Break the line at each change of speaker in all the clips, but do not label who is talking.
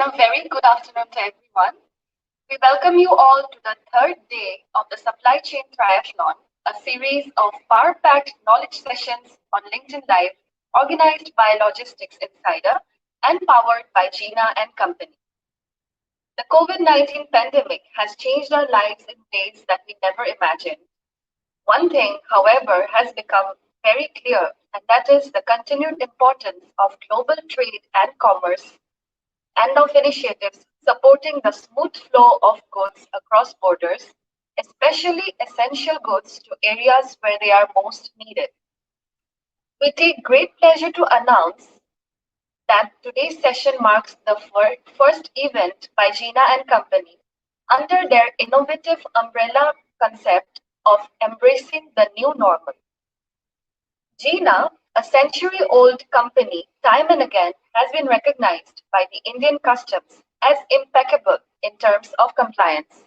A very good afternoon to everyone. We welcome you all to the third day of the Supply Chain Triathlon, a series of power-packed knowledge sessions on LinkedIn Live organized by Logistics Insider and powered by Jeena and Company. The COVID-19 pandemic has changed our lives in ways that we never imagined. One thing, however, has become very clear, and that is the continued importance of global trade and commerce and of initiatives supporting the smooth flow of goods across borders, especially essential goods to areas where they are most needed. We take great pleasure to announce that today's session marks the first event by Jeena and Company under their innovative umbrella concept of embracing the new normal. Jeena, a century-old company, time and again has been recognized by the Indian Customs as impeccable in terms of compliance.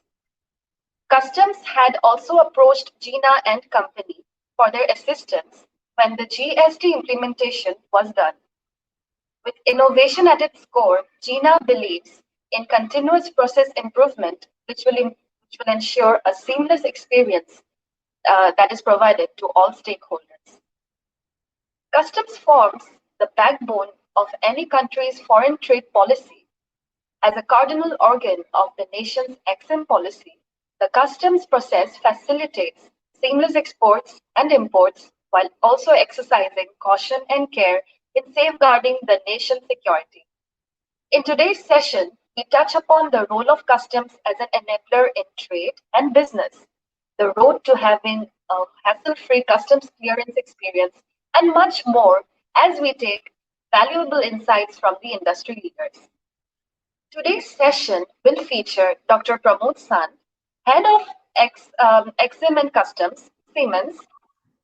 Customs had also approached Jeena and Company for their assistance when the GST implementation was done. With innovation at its core, Jeena believes in continuous process improvement, which will ensure a seamless experience that is provided to all stakeholders. Customs forms the backbone of any country's foreign trade policy. As a cardinal organ of the nation's EXIM policy, the customs process facilitates seamless exports and imports while also exercising caution and care in safeguarding the nation's security. In today's session, we touch upon the role of customs as an enabler in trade and business, the road to having a hassle-free customs clearance experience, and much more as we take valuable insights from the industry leaders. Today's session will feature Dr. Pramod Sant, Head of EXIM and Customs, Siemens,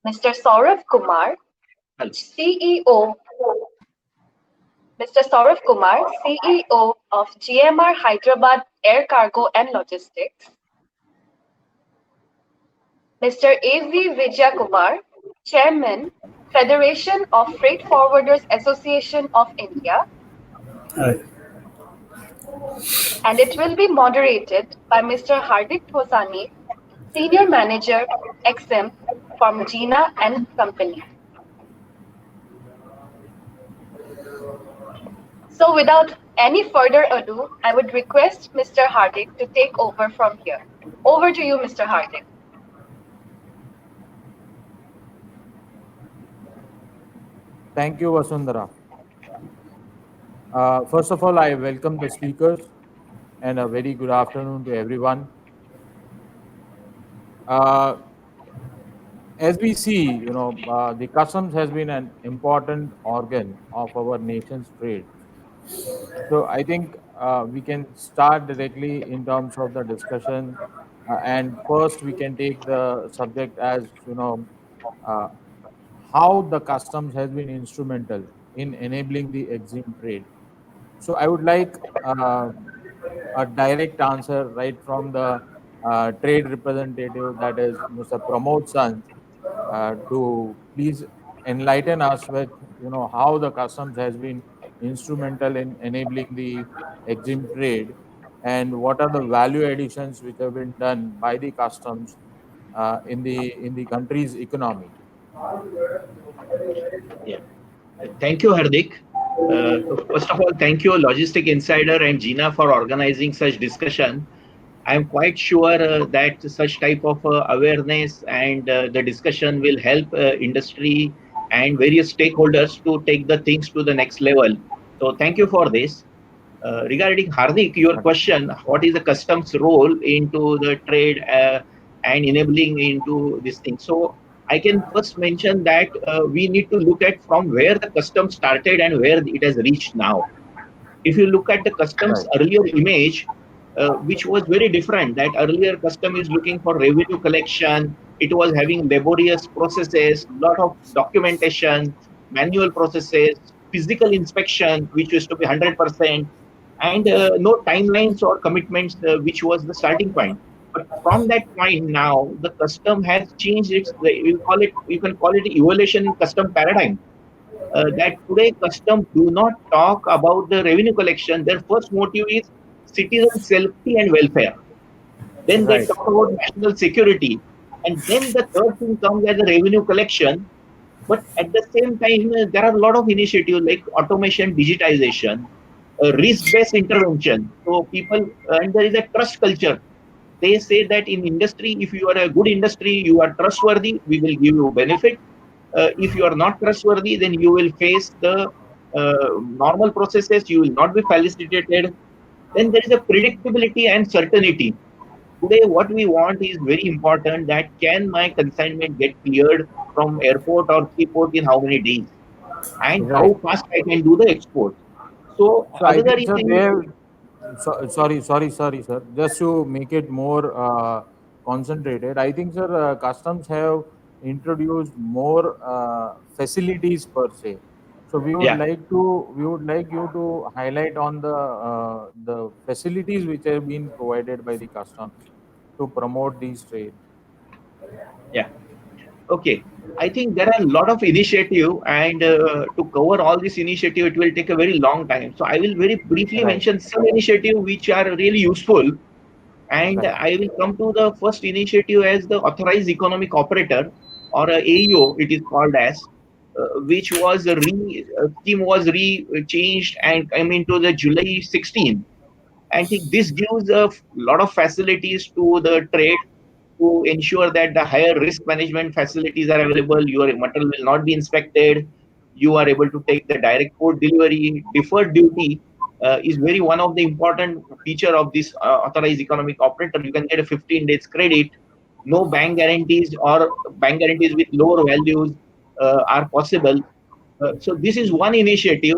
Mr. Saurav Kumar, CEO, Mr. Saurav Kumar, CEO of GMR Hyderabad Air Cargo and Logistics, Mr. A.V. Vijay Kumar, Chairman, Federation of Freight Forwarders Association of India,
Hi.
and it will be moderated by Mr. Hardik Thosani, Senior Manager, EXIM from Jeena and Company. So without any further ado, I would request Mr. Hardik to take over from here. Over to you, Mr. Hardik.
Thank you, Vasundhara. First of all, I welcome the speakers and a very good afternoon to everyone. As we see, the customs has been an important organ of our nation's trade. So I think we can start directly in terms of the discussion. And first, we can take the subject as, uh, how the customs has been instrumental in enabling the EXIM trade. So I would like a direct answer right from the trade representative, that is Mr. Pramod Sant, to please enlighten us with how the customs has been instrumental in enabling the EXIM trade, and what are the value additions which have been done by the customs in the country's economy.
Yeah. Thank you, Hardik. First of all, thank you, Logistic Insider and Jeena, for organizing such discussion. I am quite sure that such type of awareness and the discussion will help industry and various stakeholders to take the things to the next level. So thank you for this. Regarding Hardik, your question, what is the customs role into the trade and enabling into this thing? So I can first mention that we need to look at from where the custom started and where it has reached now. If you look at the customs
Right.
earlier image, which was very different, that earlier custom is looking for revenue collection, it was having laborious processes, lot of documentation, manual processes, physical inspection, which used to be 100%, and no timelines or commitments, which was the starting point. But from that point now, the custom has changed its, you can call it evolution in custom paradigm. that today customs do not talk about the revenue collection. Their first motive is citizen safety and welfare. Then they
Right.
talk about national security, and then the third thing comes as a revenue collection. But at the same time, there are a lot of initiatives like automation, digitization, risk-based intervention. So people, and there is a trust culture. They say that in industry, if you are a good industry, you are trustworthy, we will give you benefit. If you are not trustworthy, then you will face the normal processes. You will not be felicitated. Then there is a predictability and certainty. Today, what we want is very important, that can my consignment get cleared from airport or seaport in how many days, and
Right.
how fast I can do the export. So
So I
another
think, sir, they
thing,
have, sorry, sir. Just to make it more concentrated, I think, sir, customs have introduced more facilities per se. So
yeah,
we would like you to highlight on the facilities which have been provided by the customs to promote these trade.
yeah. Okay, I think there are a lot of initiative, and to cover all this initiative, it will take a very long time. So I will very briefly
Right.
mention some initiative which are really useful, and
Right.
I will come to the first initiative as the authorized economic operator, or AEO, it is called as, which was scheme was re changed and came into the July 16. I think this gives a lot of facilities to the trade to ensure that the higher risk management facilities are available. Your material will not be inspected. You are able to take the direct port delivery. Deferred duty is very one of the important feature of this authorized economic operator. You can get a 15 days credit. No bank guarantees, or bank guarantees with lower values are possible. So this is one initiative.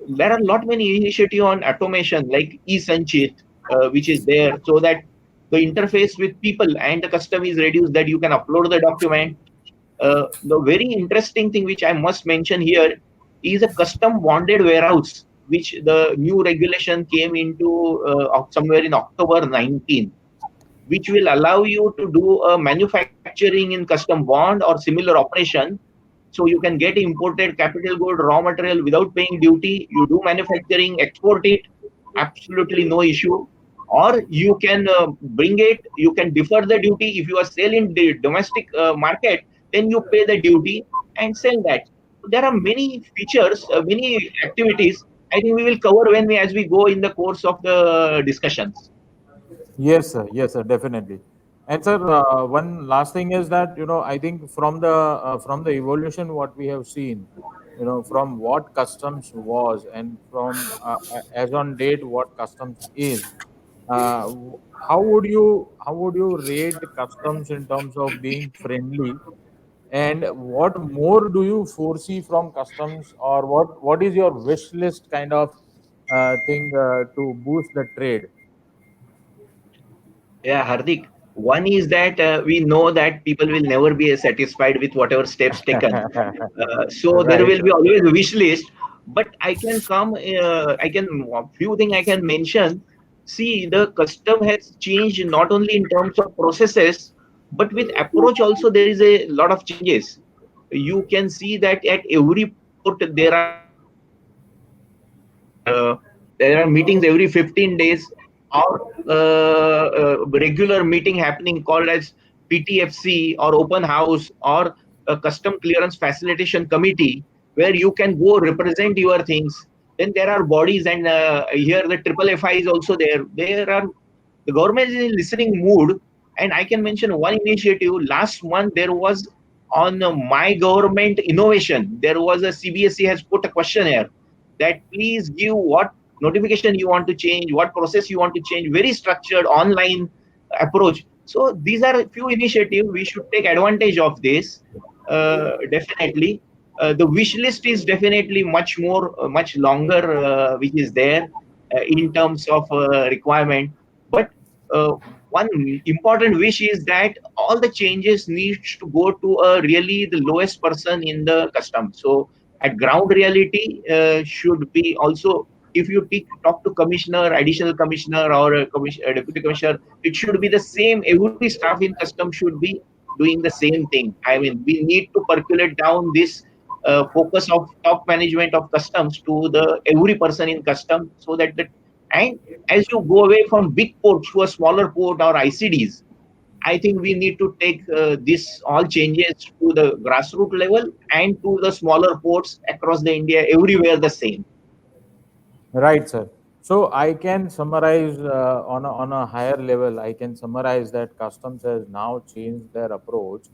There are lot many initiative on automation like e-sanchit, which is there, so that the interface with people and the custom is reduced, that you can upload the document. The very interesting thing which I must mention here is a custom bonded warehouse, which the new regulation came into somewhere in October 19, which will allow you to do a manufacturing in custom bond or similar operation. So you can get imported capital good raw material without paying duty. You do manufacturing, export it, absolutely no issue. Or you can bring it, you can defer the duty. If you are selling the domestic market, then you pay the duty and sell that. So there are many features, many activities. I think we will cover when we, as we go in the course of the discussions.
Yes, sir. Yes, sir. Definitely. And sir, one last thing is that, I think from the evolution what we have seen, from what customs was, and from as on date what customs is. How would you rate customs in terms of being friendly, and what more do you foresee from customs, or what is your wish list kind of thing to boost the trade?
Yeah, Hardik. One is that we know that people will never be satisfied with whatever steps taken. So there
Right.
will be always a wish list. But I can, few thing I can mention. See, the custom has changed not only in terms of processes, but with approach also there is a lot of changes. You can see that at every port there are meetings. There are meetings every 15 days, or regular meeting happening called as PTFC or open house, or a custom clearance facilitation committee, where you can go represent your things. Then there are bodies, and here the triple FI is also there. There are, the government is in listening mood, and I can mention one initiative. Last month there was on my government innovation. There was a CBSE has put a questionnaire that please give what notification you want to change, what process you want to change, very structured online approach. So these are a few initiatives. We should take advantage of this. Definitely. The wish list is definitely much more, much longer, which is there in terms of requirement. But uh, one important wish is that all the changes needs to go to a really the lowest person in the custom. So at ground reality should be also, if you talk to commissioner, additional commissioner, or a deputy commissioner, it should be the same. Every staff in custom should be doing the same thing. I mean, we need to percolate down this focus of top management of customs to the every person in custom, so that the and as you go away from big ports to a smaller port or ICDs, I think we need to take this all changes to the grassroots level and to the smaller ports across the India, everywhere the same.
Right, sir. So I can summarize on a higher level. I can summarize that customs has now changed their approach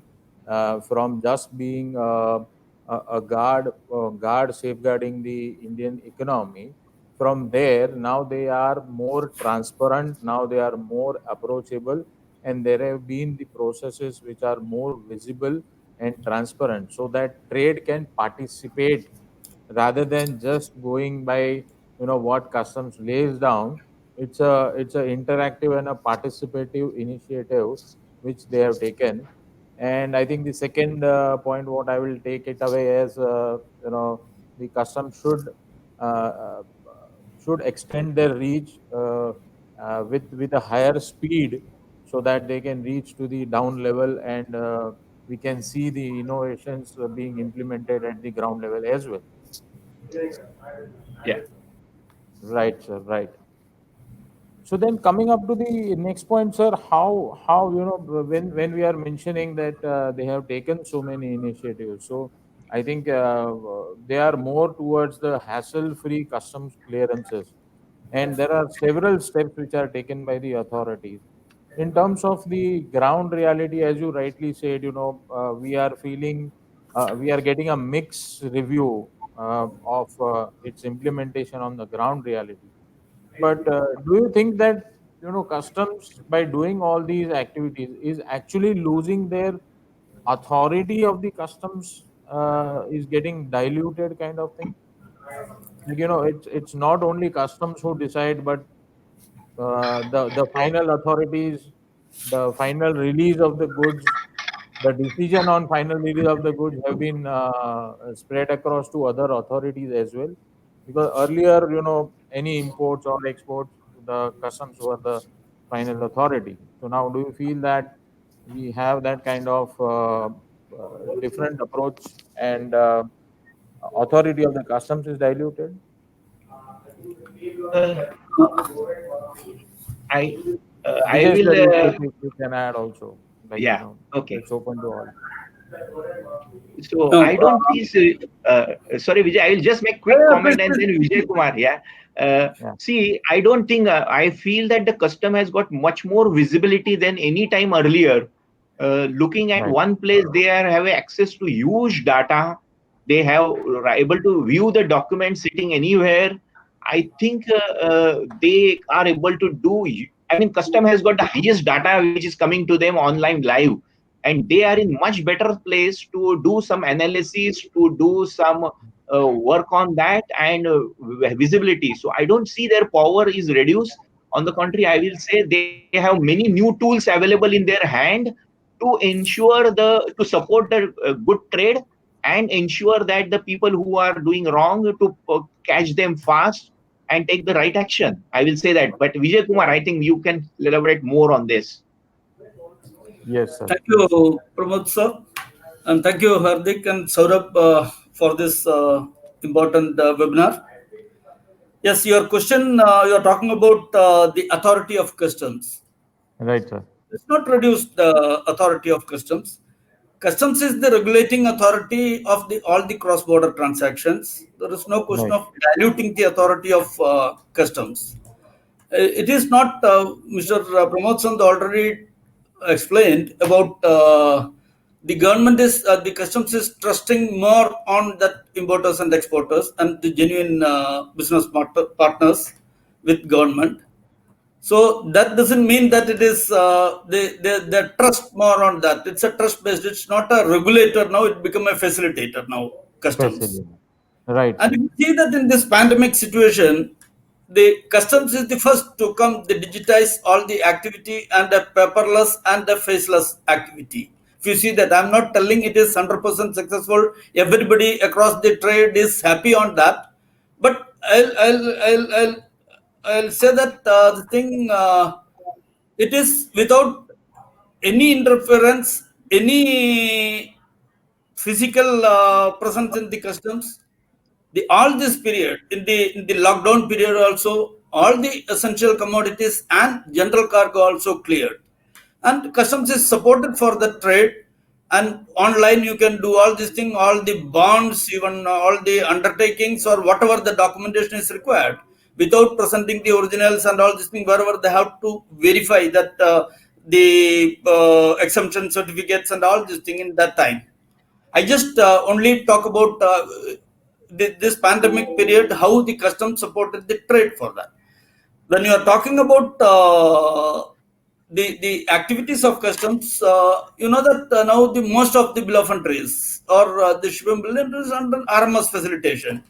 from just being a guard safeguarding the Indian economy. From there, now they are more transparent. Now they are more approachable, and there have been the processes which are more visible and transparent, so that trade can participate rather than just going by what customs lays down. It's a interactive and a participative initiative which they have taken. And I think the second point what I will take it away as the customs uh, should extend their reach with a higher speed, so that they can reach to the down level, and we can see the innovations being implemented at the ground level as well.
Yeah.
Right, sir. Right. So then, coming up to the next point, sir, how when we are mentioning that they have taken so many initiatives, so I think they are more towards the hassle-free customs clearances, and there are several steps which are taken by the authorities. In terms of the ground reality, as you rightly said, we are feeling we are getting a mixed review of its implementation on the ground reality. But do you think that customs, by doing all these activities, is actually losing their authority of the customs, is getting diluted, kind of thing? Like, it's not only customs who decide, but the final authorities, the final release of the goods, the decision on final release of the goods have been spread across to other authorities as well. Because earlier, any imports or exports, the customs were the final authority. So now, do you feel that we have that kind of different approach, and authority of the customs is diluted?
Uh, I I
Vijay
will.
sir, if you can add also, like,
Yeah. Okay.
it's open to all.
So
No,
I don't please. Sorry, Vijay. I will just make
yeah,
quick
yeah,
comment and then Vijay Kumar. Yeah.
Yeah,
See, I don't think. I feel that the custom has got much more visibility than any time earlier. Looking at
right.
one place, they are have access to huge data. They have able to view the document sitting anywhere. I think they are able to do. I mean, custom has got the highest data which is coming to them online live, and they are in much better place to do some analysis, to do some work on that, and visibility. So I don't see their power is reduced. On the contrary, I will say they have many new tools available in their hand to ensure to support the good trade, and ensure that the people who are doing wrong to catch them fast and take the right action. I will say that. But Vijay Kumar, I think you can elaborate more on this.
Yes, sir.
thank
Yes, sir.
you, Pramod sir, and thank you, Hardik and Saurabh, for this important webinar. Yes, your question, you're talking about the authority of customs.
Right, sir.
It's not reduced the authority of customs. Customs is the regulating authority of the all the cross-border transactions. There is no question
Right.
of diluting the authority of customs. It is not, Mr. Pramod Sand already explained about the government is the customs is trusting more on that importers and exporters and the genuine business partners with government. So that doesn't mean that it is they trust more on that. It's a trust based. It's not a regulator now. It become a facilitator now. Customs.
Facility. Right,
And
sir.
you see that in this pandemic situation, the customs is the first to come, they digitize all the activity and the paperless and the faceless activity. If you see that, I'm not telling it is 100% successful, everybody across the trade is happy on that. But I'll say that the thing, it is without any interference, any physical presence in the customs. The all this period in the lockdown period also, all the essential commodities and general cargo also cleared, and customs is supported for the trade. And online you can do all this thing, all the bonds, even all the undertakings or whatever the documentation is required, without presenting the originals and all this thing, wherever they have to verify that the exemption certificates and all this thing in that time. I just only talk about this pandemic period, how the customs supported the trade for that. When you are talking about the activities of customs, you know that now the most of the bill of entries or the shipping bill of entries under RMS facilitation.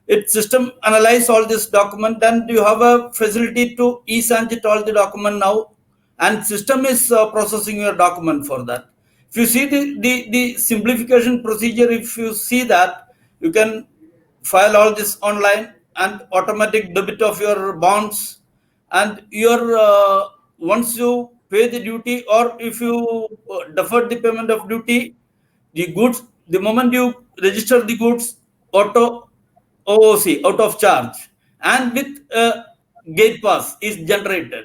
It system analyze all this document, and you have a facility to e-sanjit all the document now, and system is processing your document for that. If you see the simplification procedure, if you see that, you can file all this online and automatic debit of your bonds, and your once you pay the duty, or if you defer the payment of duty, the goods, the moment you register the goods, auto OOC out of charge, and with gate pass is generated.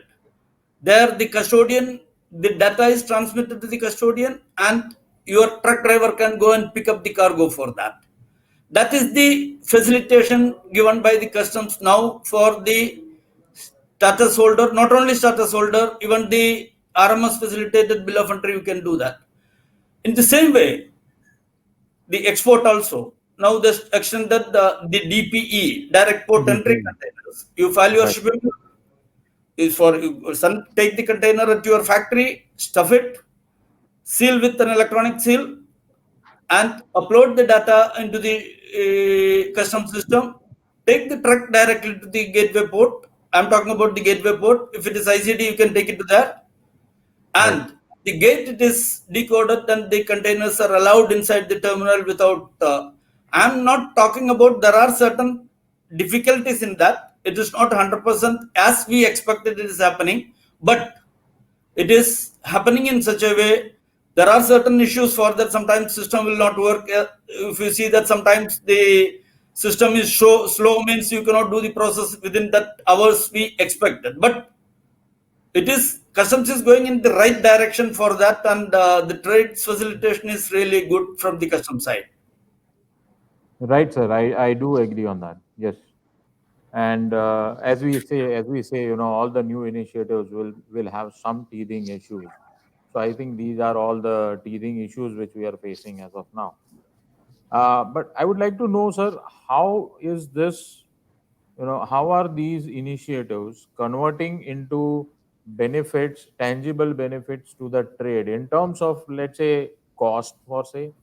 There, the custodian, the data is transmitted to the custodian, and your truck driver can go and pick up the cargo for that. That is the facilitation given by the customs now for the status holder, not only status holder, even the RMS facilitated bill of entry, you can do that. In the same way, the export also. Now this extended the DPE, direct port entry
DP.
containers. You file your
Right.
shipping is for take the container at your factory, stuff it, seal with an electronic seal, and upload the data into the custom system. Take the truck directly to the gateway port. I'm talking about the gateway port. If it is ICD, you can take it to there,
Right.
and the gate, it is decoded, and the containers are allowed inside the terminal without I'm not talking about, there are certain difficulties in that. It is not 100% as we expected it is happening, but it is happening in such a way. There are certain issues for that. Sometimes system will not work. If you see that sometimes the system is slow, means you cannot do the process within that hours we expected, but it is customs is going in the right direction for that, and the trade facilitation is really good from the custom side.
Right, sir. I do agree on that. Yes. And as we say, all the new initiatives will have some teething issues. So I think these are all the teething issues which we are facing as of now. But I would like to know, sir, how is this, how are these initiatives converting into benefits, tangible benefits to the trade in terms of, let's say, cost, for say?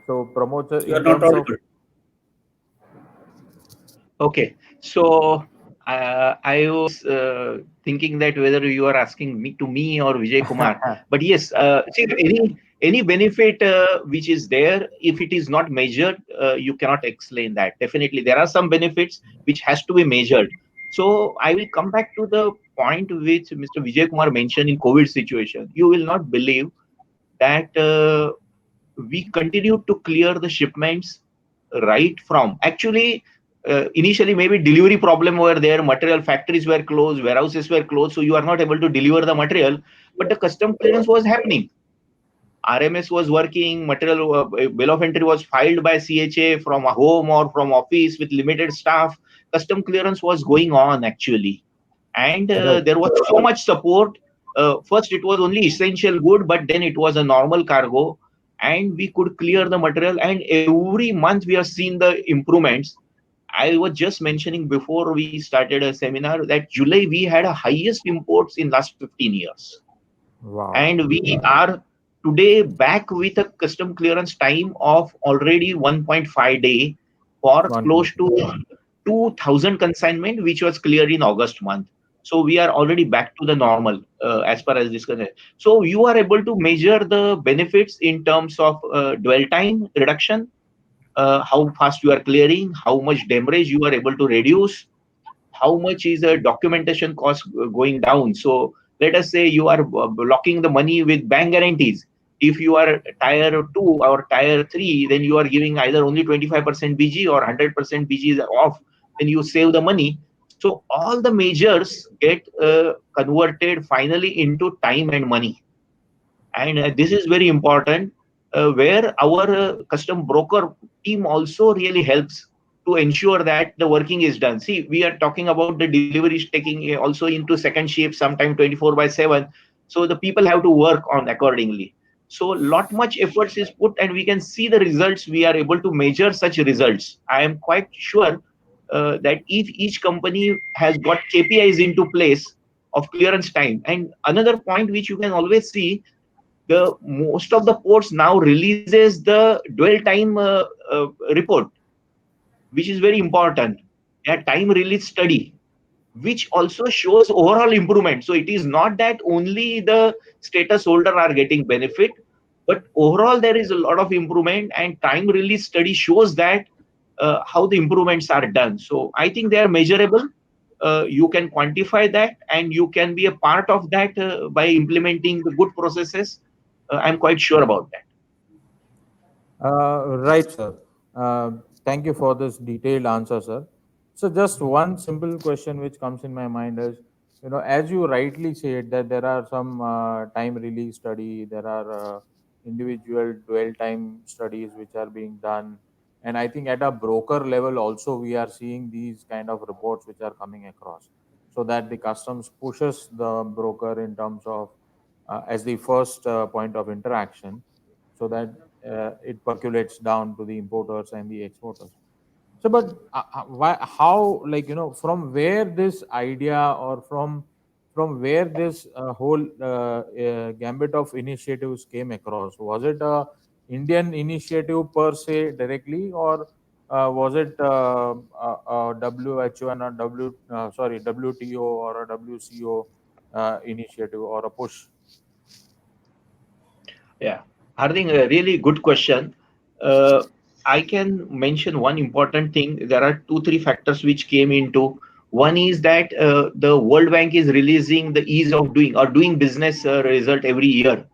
So, Pramod, sir,
You are
in
not
terms of
audible.
Okay, so I was thinking that whether you are asking me or Vijay Kumar, but yes, see, any benefit which is there, if it is not measured, you cannot explain that. Definitely, there are some benefits which has to be measured. So I will come back to the point which Mr. Vijay Kumar mentioned in COVID situation. You will not believe that we continued to clear the shipments right from actually initially maybe delivery problem were there, material factories were closed, warehouses were closed, so you are not able to deliver the material, but the custom clearance was happening. RMS was working, material bill of entry was filed by CHA from a home or from office with limited staff. Custom clearance was going on actually, and
right,
there was so much support. First, it was only essential good, but then it was a normal cargo, and we could clear the material. And every month we have seen the improvements. I was just mentioning before we started a seminar that July we had a highest imports in last 15 years,
wow,
and we are today back with a custom clearance time of already 1.5 day for
one
close
point.
to 2000 consignment which was cleared in August month. So we are already back to the normal as far as this concerned. So you are able to measure the benefits in terms of dwell time reduction, how fast you are clearing, how much demurrage you are able to reduce, how much is a documentation cost going down. So Let us say you are blocking the money with bank guarantees. If you are tier 2 or tier 3, then you are giving either only 25% BG or 100% BG is off, then you save the money. So all the measures get converted finally into time and money. And this is very important, where our custom broker team also really helps to ensure that the working is done. See, we are talking about the deliveries taking also into second shift, sometime 24/7. So the people have to work on accordingly. So lot much efforts is put, and we can see the results. We are able to measure such results. I am quite sure that if each company has got KPIs into place of clearance time. And another point which you can always see, the most of the ports now releases the dwell time report, which is very important, a time release study, which also shows overall improvement. So it is not that only the status holder are getting benefit, but overall there is a lot of improvement, and time release study shows that how the improvements are done. So I think they are measurable. You can quantify that, and you can be a part of that by implementing the good processes. I'm quite sure about that.
Right, sir. Thank you for this detailed answer, sir. So, just one simple question which comes in my mind is, as you rightly said, that there are some time release study, there are individual dwell time studies which are being done, and I think at a broker level also we are seeing these kind of reports which are coming across, so that the customs pushes the broker in terms of as the first point of interaction, so that it percolates down to the importers and the exporters. So, but why, how, like, from where this idea, or from where this whole gambit of initiatives came across? Was it a Indian initiative per se directly, or was it WHO and a WTO or a WCO initiative, or a push?
Yeah, I think a really good question. Uh, I can mention one important thing. There are two, three factors which came into. One is that the World Bank is releasing the ease of doing or doing business result every year.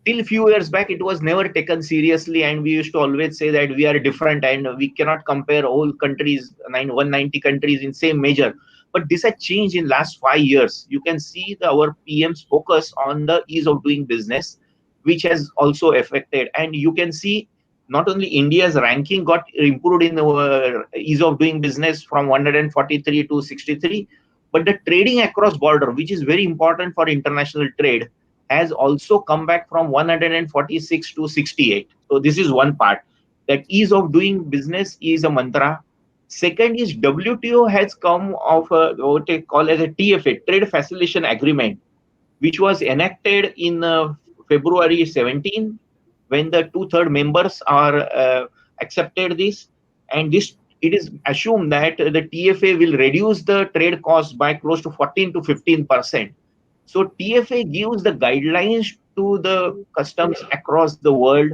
Till few years back, it was never taken seriously, and we used to always say that we are different and we cannot compare all countries, 190 countries in same measure. But this has changed in last 5 years. You can see our PM's focus on the ease of doing business, which has also affected. And you can see not only India's ranking got improved in the ease of doing business from 143 to 63, but the trading across border, which is very important for international trade, has also come back from 146 to 68. So this is one part. That ease of doing business is a mantra. Second is WTO has come of what they call as a TFA, Trade Facilitation Agreement, which was enacted in February 17, when the two-third members are accepted this, and this it is assumed that the TFA will reduce the trade cost by close to 14 to 15%. So TFA gives the guidelines to the customs across the world.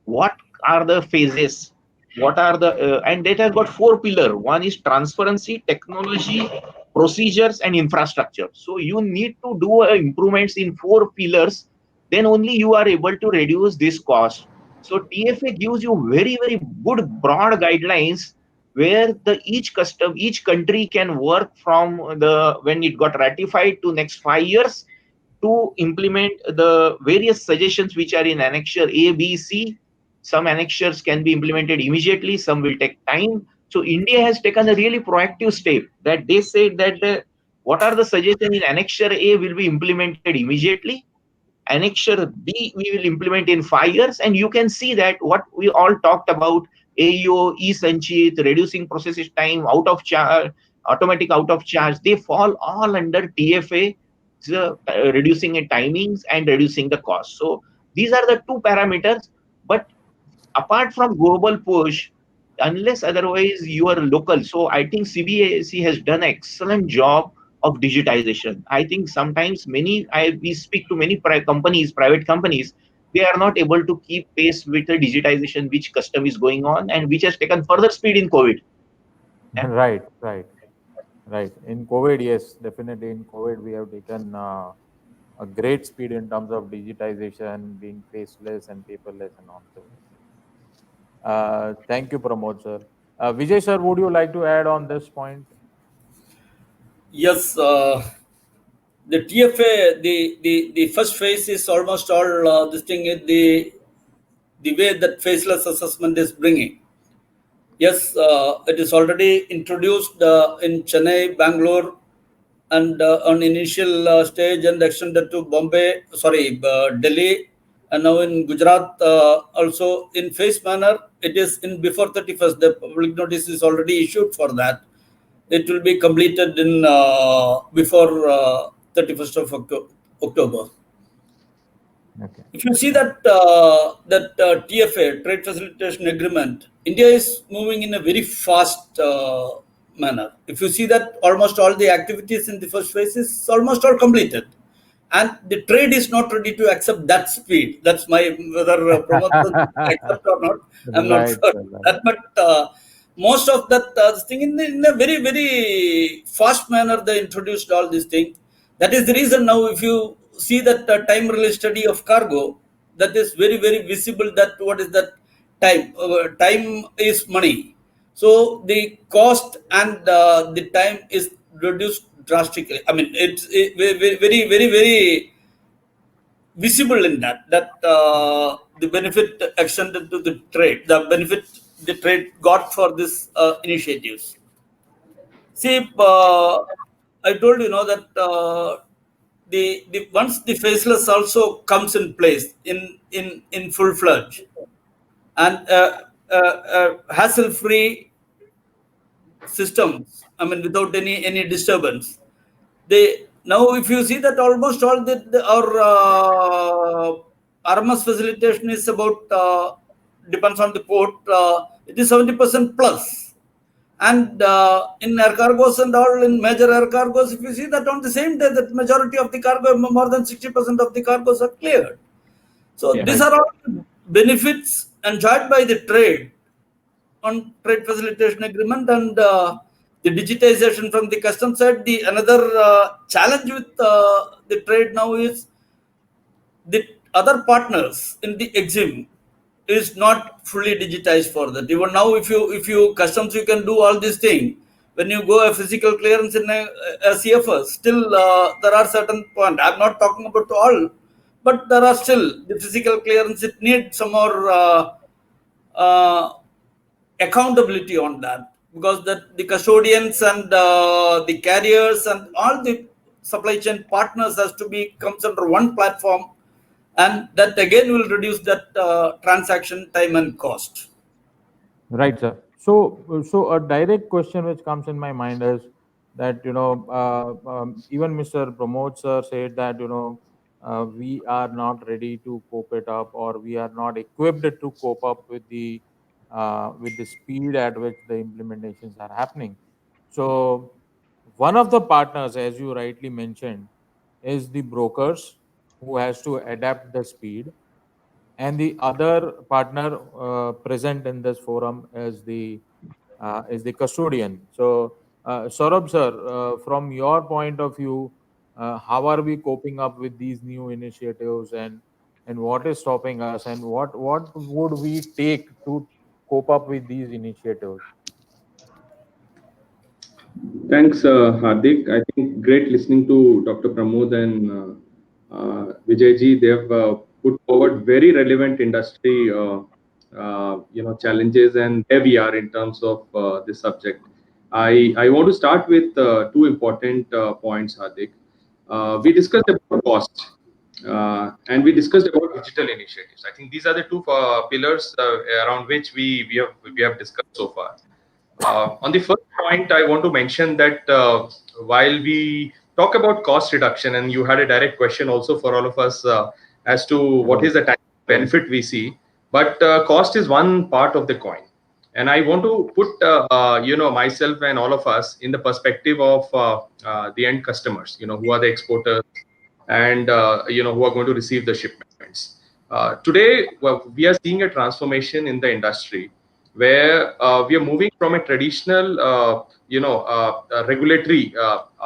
What are the phases? What are the and that has got four pillar. One is transparency, technology, procedures, and infrastructure. So you need to do improvements in four pillars. Then only you are able to reduce this cost. So TFA gives you very very good broad guidelines where the each country can work from the when it got ratified to next 5 years to implement the various suggestions which are in annexure A, B, C. Some annexures can be implemented immediately, some will take time. So India has taken a really proactive step that they said that what are the suggestions in annexure A will be implemented immediately. Annexure B we will implement in 5 years, and you can see that what we all talked about, AEO, e-Sanchit, reducing processes time, out of charge, automatic out of charge, they fall all under TFA, reducing the timings and reducing the cost. So these are the two parameters. But apart from global push, unless otherwise you are local. So I think CBAC has done an excellent job of digitization. I think sometimes we speak to many companies, private companies, they are not able to keep pace with the digitization which custom is going on and which has taken further speed in COVID. Yeah.
Right. In COVID, yes, definitely in COVID, we have taken a great speed in terms of digitization, being faceless and paperless and all. So, thank you, Pramod sir. Vijay sir, would you like to add on this point?
Yes, the TFA, the first phase is almost all this thing is the way that faceless assessment is bringing. Yes, it is already introduced in Chennai, Bangalore, and on initial stage and extended to Delhi, and now in Gujarat also in phase manner. It is in before 31st. The public notice is already issued for that. It will be completed in before 31st of October.
Okay.
If you see that TFA, Trade Facilitation Agreement, India is moving in a very fast manner. If you see that almost all the activities in the first phase is almost all completed, and the trade is not ready to accept that speed. That's my whether promotion accept or not. I'm not
Right,
sure
sir, right.
that, but most of that thing in a very very fast manner they introduced all these things. That is the reason now if you see that time release study of cargo, that is very very visible that what is that time. Time is money. So the cost and the time is reduced drastically. I mean, it's very very very visible in that the benefit extended to the trade, the benefit the trade got for this initiatives. See, I told that the once the faceless also comes in place in full fledged and hassle free systems. I mean, without any disturbance. They now, if you see that almost all our RMS facilitation is about depends on the port. It is 70% plus, and in air cargos and all in major air cargos, if you see that on the same day, that majority of the cargo, more than 60% of the cargos are cleared. So
Yeah.
these
Right.
are all benefits enjoyed by the trade on trade facilitation agreement and the digitization from the custom side. The another challenge with the trade now is the other partners in the exim is not fully digitized for that. Even now, if you customs you can do all these things. When you go a physical clearance in a CFS, still there are certain point. I'm not talking about all, but there are still the physical clearance. It needs some more uh, accountability on that because that the custodians and the carriers and all the supply chain partners has to be comes under one platform, and that again will reduce that transaction time and cost.
Right, sir. So a direct question which comes in my mind is that even Mr. Pramod sir said that we are not ready to cope it up, or we are not equipped to cope up with the speed at which the implementations are happening. So one of the partners, as you rightly mentioned, is the brokers who has to adapt the speed, and the other partner present in this forum is the custodian. So, Saurabh sir, from your point of view, how are we coping up with these new initiatives, and what is stopping us, and what would we take to cope up with these initiatives?
Thanks, Hardik. I think great listening to Dr. Pramod and Vijayji. They have put forward very relevant industry, challenges and where we are in terms of this subject. I want to start with two important points, Hardik. We discussed about cost, and we discussed about digital initiatives. I think these are the two pillars around which we have discussed so far. On the first point, I want to mention that while we talk about cost reduction, and you had a direct question also for all of us as to what
Right.
is the tangible benefit we see, but cost is one part of the coin. And I want to put myself and all of us in the perspective of the end customers, who are the exporters and who are going to receive the shipments. Today, well, we are seeing a transformation in the industry where we are moving from a traditional, regulatory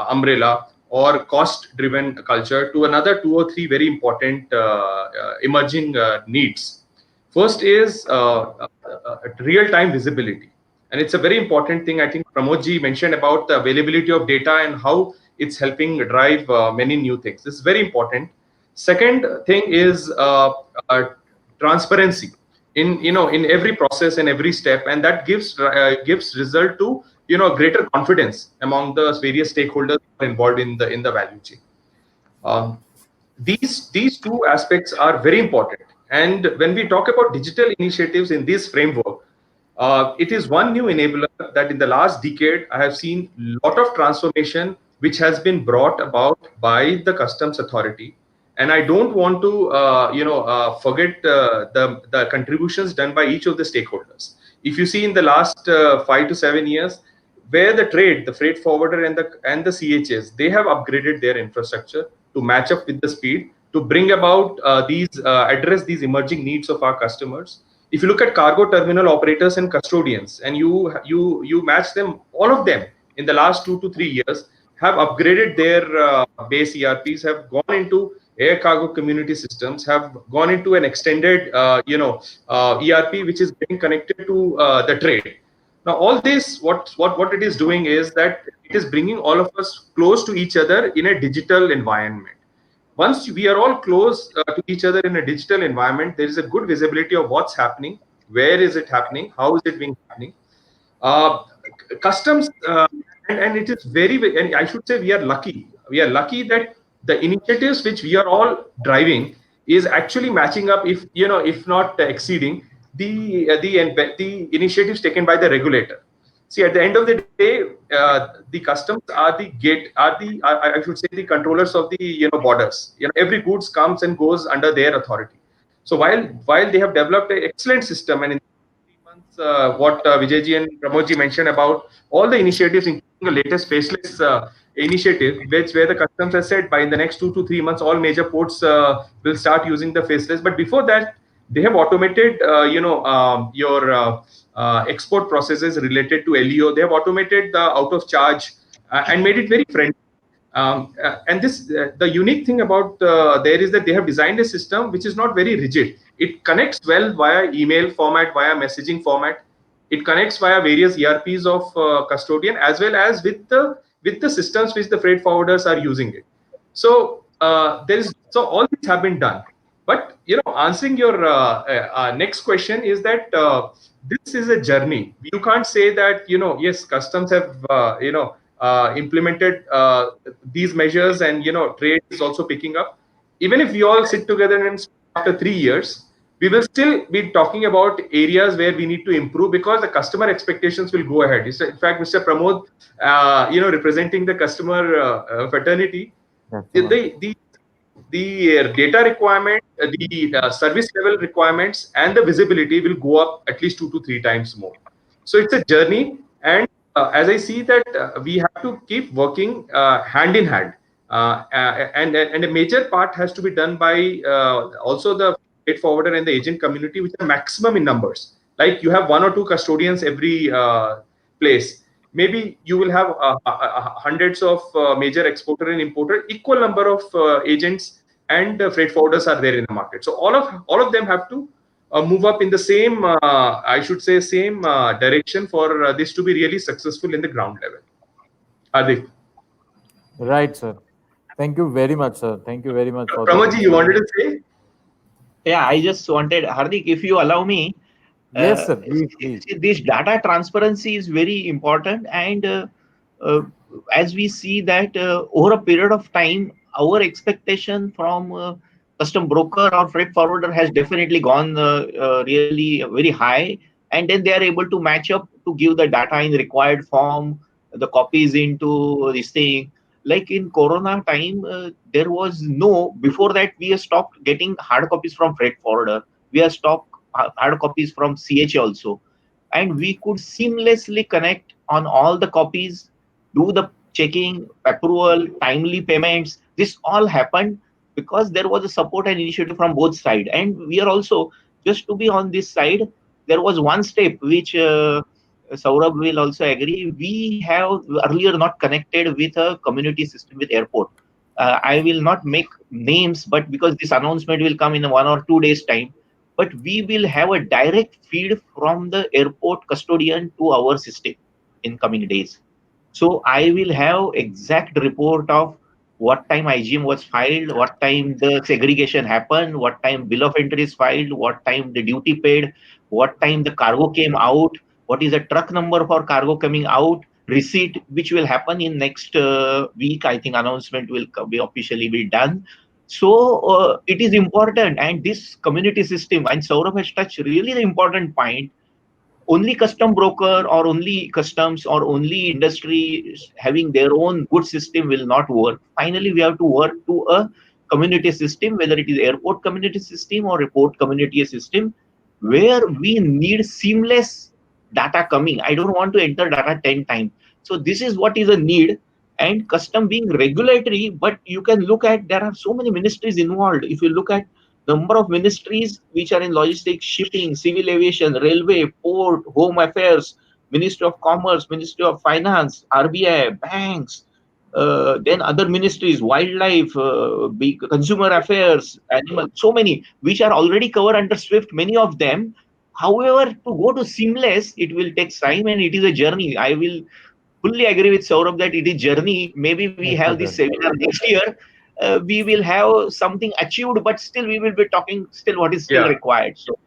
umbrella or cost driven culture to another two or three very important emerging needs. First is real time visibility. And it's a very important thing. I think Pramodji mentioned about the availability of data and how it's helping drive many new things. This is very important. Second thing is transparency in in every process and every step, and that gives result to greater confidence among the various stakeholders involved in the value chain. um, these two aspects are very important. And when we talk about digital initiatives in this framework, it is one new enabler that in the last decade I have seen lot of transformation which has been brought about by the customs authority. And I don't want to forget the contributions done by each of the stakeholders. If you see in the last 5 to 7 years, where the freight forwarder and the CHS, they have upgraded their infrastructure to match up with the speed to bring about these address these emerging needs of our customers. If you look at cargo terminal operators and custodians, and you match them, all of them in the last 2 to 3 years have upgraded their base ERPs, have gone into air cargo community systems, have gone into an extended ERP which is getting connected to the trade. Now all this, what it is doing is that it is bringing all of us close to each other in a digital environment. Once we are all close to each other in a digital environment, there is a good visibility of what's happening, where is it happening, how is it being happening. uh, Customs, and it is and I should say we are lucky that the initiatives which we are all driving is actually matching up, if not exceeding the initiatives taken by the regulator. See, at the end of the day, the customs are the gate, I should say, the controllers of the borders. Every goods comes and goes under their authority. So while they have developed an excellent system, and in 3 months, what Vijayji and Pramodji mentioned about all the initiatives, including the latest faceless initiative, where the customs has said by in the next 2 to 3 months, all major ports will start using the faceless. But before that, they have automated, your export processes related to LEO. They have automated the out of charge and made it very friendly. And this the unique thing about there is that they have designed a system which is not very rigid. It connects well via email format, via messaging format. It connects via various ERPs of custodian, as well as with the systems which the freight forwarders are using it. So all these have been done. But answering your next question is that this is a journey. You can't say that yes, customs have implemented these measures, and trade is also picking up. Even if we all sit together and after 3 years, we will still be talking about areas where we need to improve, because the customer expectations will go ahead. In fact, Mr. Pramod, representing the customer fraternity,
That's
the,
right.
the the data requirement, the service level requirements, and the visibility will go up at least 2 to 3 times more. So it's a journey, and as I see that we have to keep working hand in hand, and a major part has to be done by also the freight forwarder and the agent community, which are maximum in numbers. Like you have one or two custodians every place. Maybe you will have hundreds of major exporter and importer. Equal number of agents and freight forwarders are there in the market. So all of them have to move up in the same, I should say, same direction for this to be really successful in the ground level. Adik.
Right, sir. Thank you very much, sir. Thank you very much for this
Pramaji, you wanted
information.
to say?
Yeah, I just wanted, Hardik, if you allow me,
Yes, sir. Please, please.
this data transparency is very important. And uh, as we see that over a period of time, our expectation from custom broker or freight forwarder has definitely gone really very high. And then they are able to match up to give the data in required form, the copies into this thing. Like in Corona time, there was no, before that, we have stopped getting hard copies from freight forwarder. We have stopped hard copies from CH also, and we could seamlessly connect on all the copies, do the checking, approval, timely payments. This all happened because there was a support and initiative from both sides. And we are also, just to be on this side, there was one step which Saurabh will also agree. We have earlier not connected with a community system with airport. I will not make names, but because this announcement will come in 1 or 2 days time, but we will have a direct feed from the airport custodian to our system in coming days. So I will have exact report of what time IGM was filed, what time the segregation happened, what time bill of entry is filed, what time the duty paid, what time the cargo came out, what is the truck number for cargo coming out, receipt, which will happen in next week. I think announcement will be officially be done. So it is important, and this community system, and Saurabh has touched really the important point. Only custom broker or only customs or only industry having their own good system will not work. Finally, we have to work to a community system, whether it is airport community system or airport community system, where we need seamless data coming. I don't want to enter data 10 times. So this is what is a need. And custom being regulatory, but you can look at, there are so many ministries involved. If you look at number of ministries which are in logistics, shipping, civil aviation, railway, port, home affairs, Ministry of Commerce, Ministry of Finance, RBI, banks, then other ministries, wildlife, consumer affairs, animal, so many which are already covered under SWIFT, many of them. However, to go to seamless, it will take time and it is a journey. I will fully agree with Saurabh that it is journey. Maybe we
It's a
have this
journey.
seminar next year. We will have something achieved, but still we will be talking still what is still
Yeah.
required. So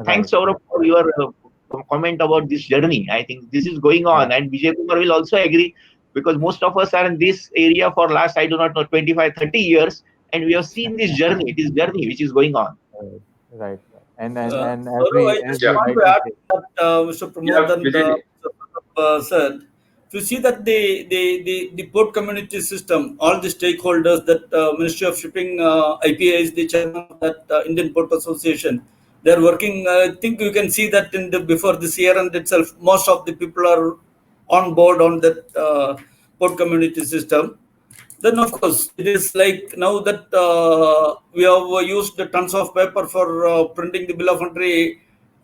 thanks
Right.
Saurabh for your comment about this journey. I think this is going
Yeah.
on, and Vijay Kumar will also agree because most of us are in this area for last, I do not know, 25, 30 years, and we have seen this journey. It is journey which is going on.
Right. Right. And as
Saurav, I
as
just
Yeah.
we
want to
rightly
add
say,
that Mr.
Yeah.
Pramod and
Vijay.
Mr. Pratap, said, if you see that the port community system, all the stakeholders, that Ministry of Shipping, IPA is the chairman of that Indian Port Association. They are working. I think you can see that in the before this year and itself, most of the people are on board on that port community system. Then of course it is like now that we have used tons of paper for printing the bill of entry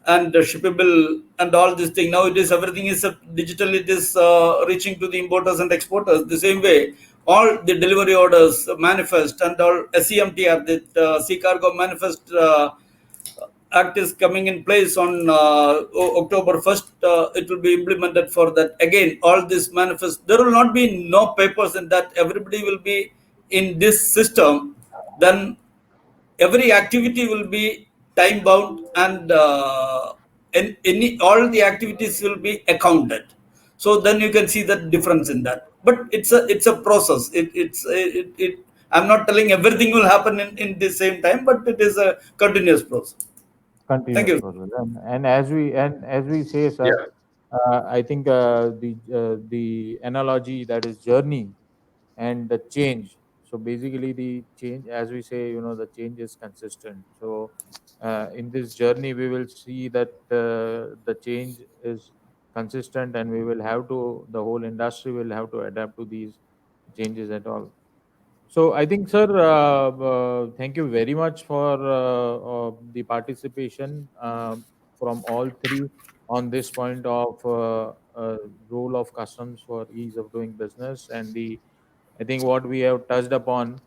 and shippable and all this thing. Now it is everything is digital. It is reaching to the importers and exporters the same way. All the delivery orders manifest and all SEMTR, that sea cargo manifest act is coming in place on October 1st. It will be implemented for that. Again, all this manifest, there will not be no papers in that. Everybody will be in this system. Then every activity will be time bound and any all the activities will be accounted. So then you can see the difference in that. But it's a process. I'm not telling everything will happen in the same time, but it is a continuous process. Thank
continuous
you.
process. And as we say, sir,
Yeah.
I think the analogy, that is journey and the change. So basically, the change, as we say, the change is consistent. So in this journey, we will see that the change is consistent, and the whole industry will have to adapt to these changes at all. So I think, sir, thank you very much for the participation from all three on this point of role of customs for ease of doing business. And I think what we have touched upon,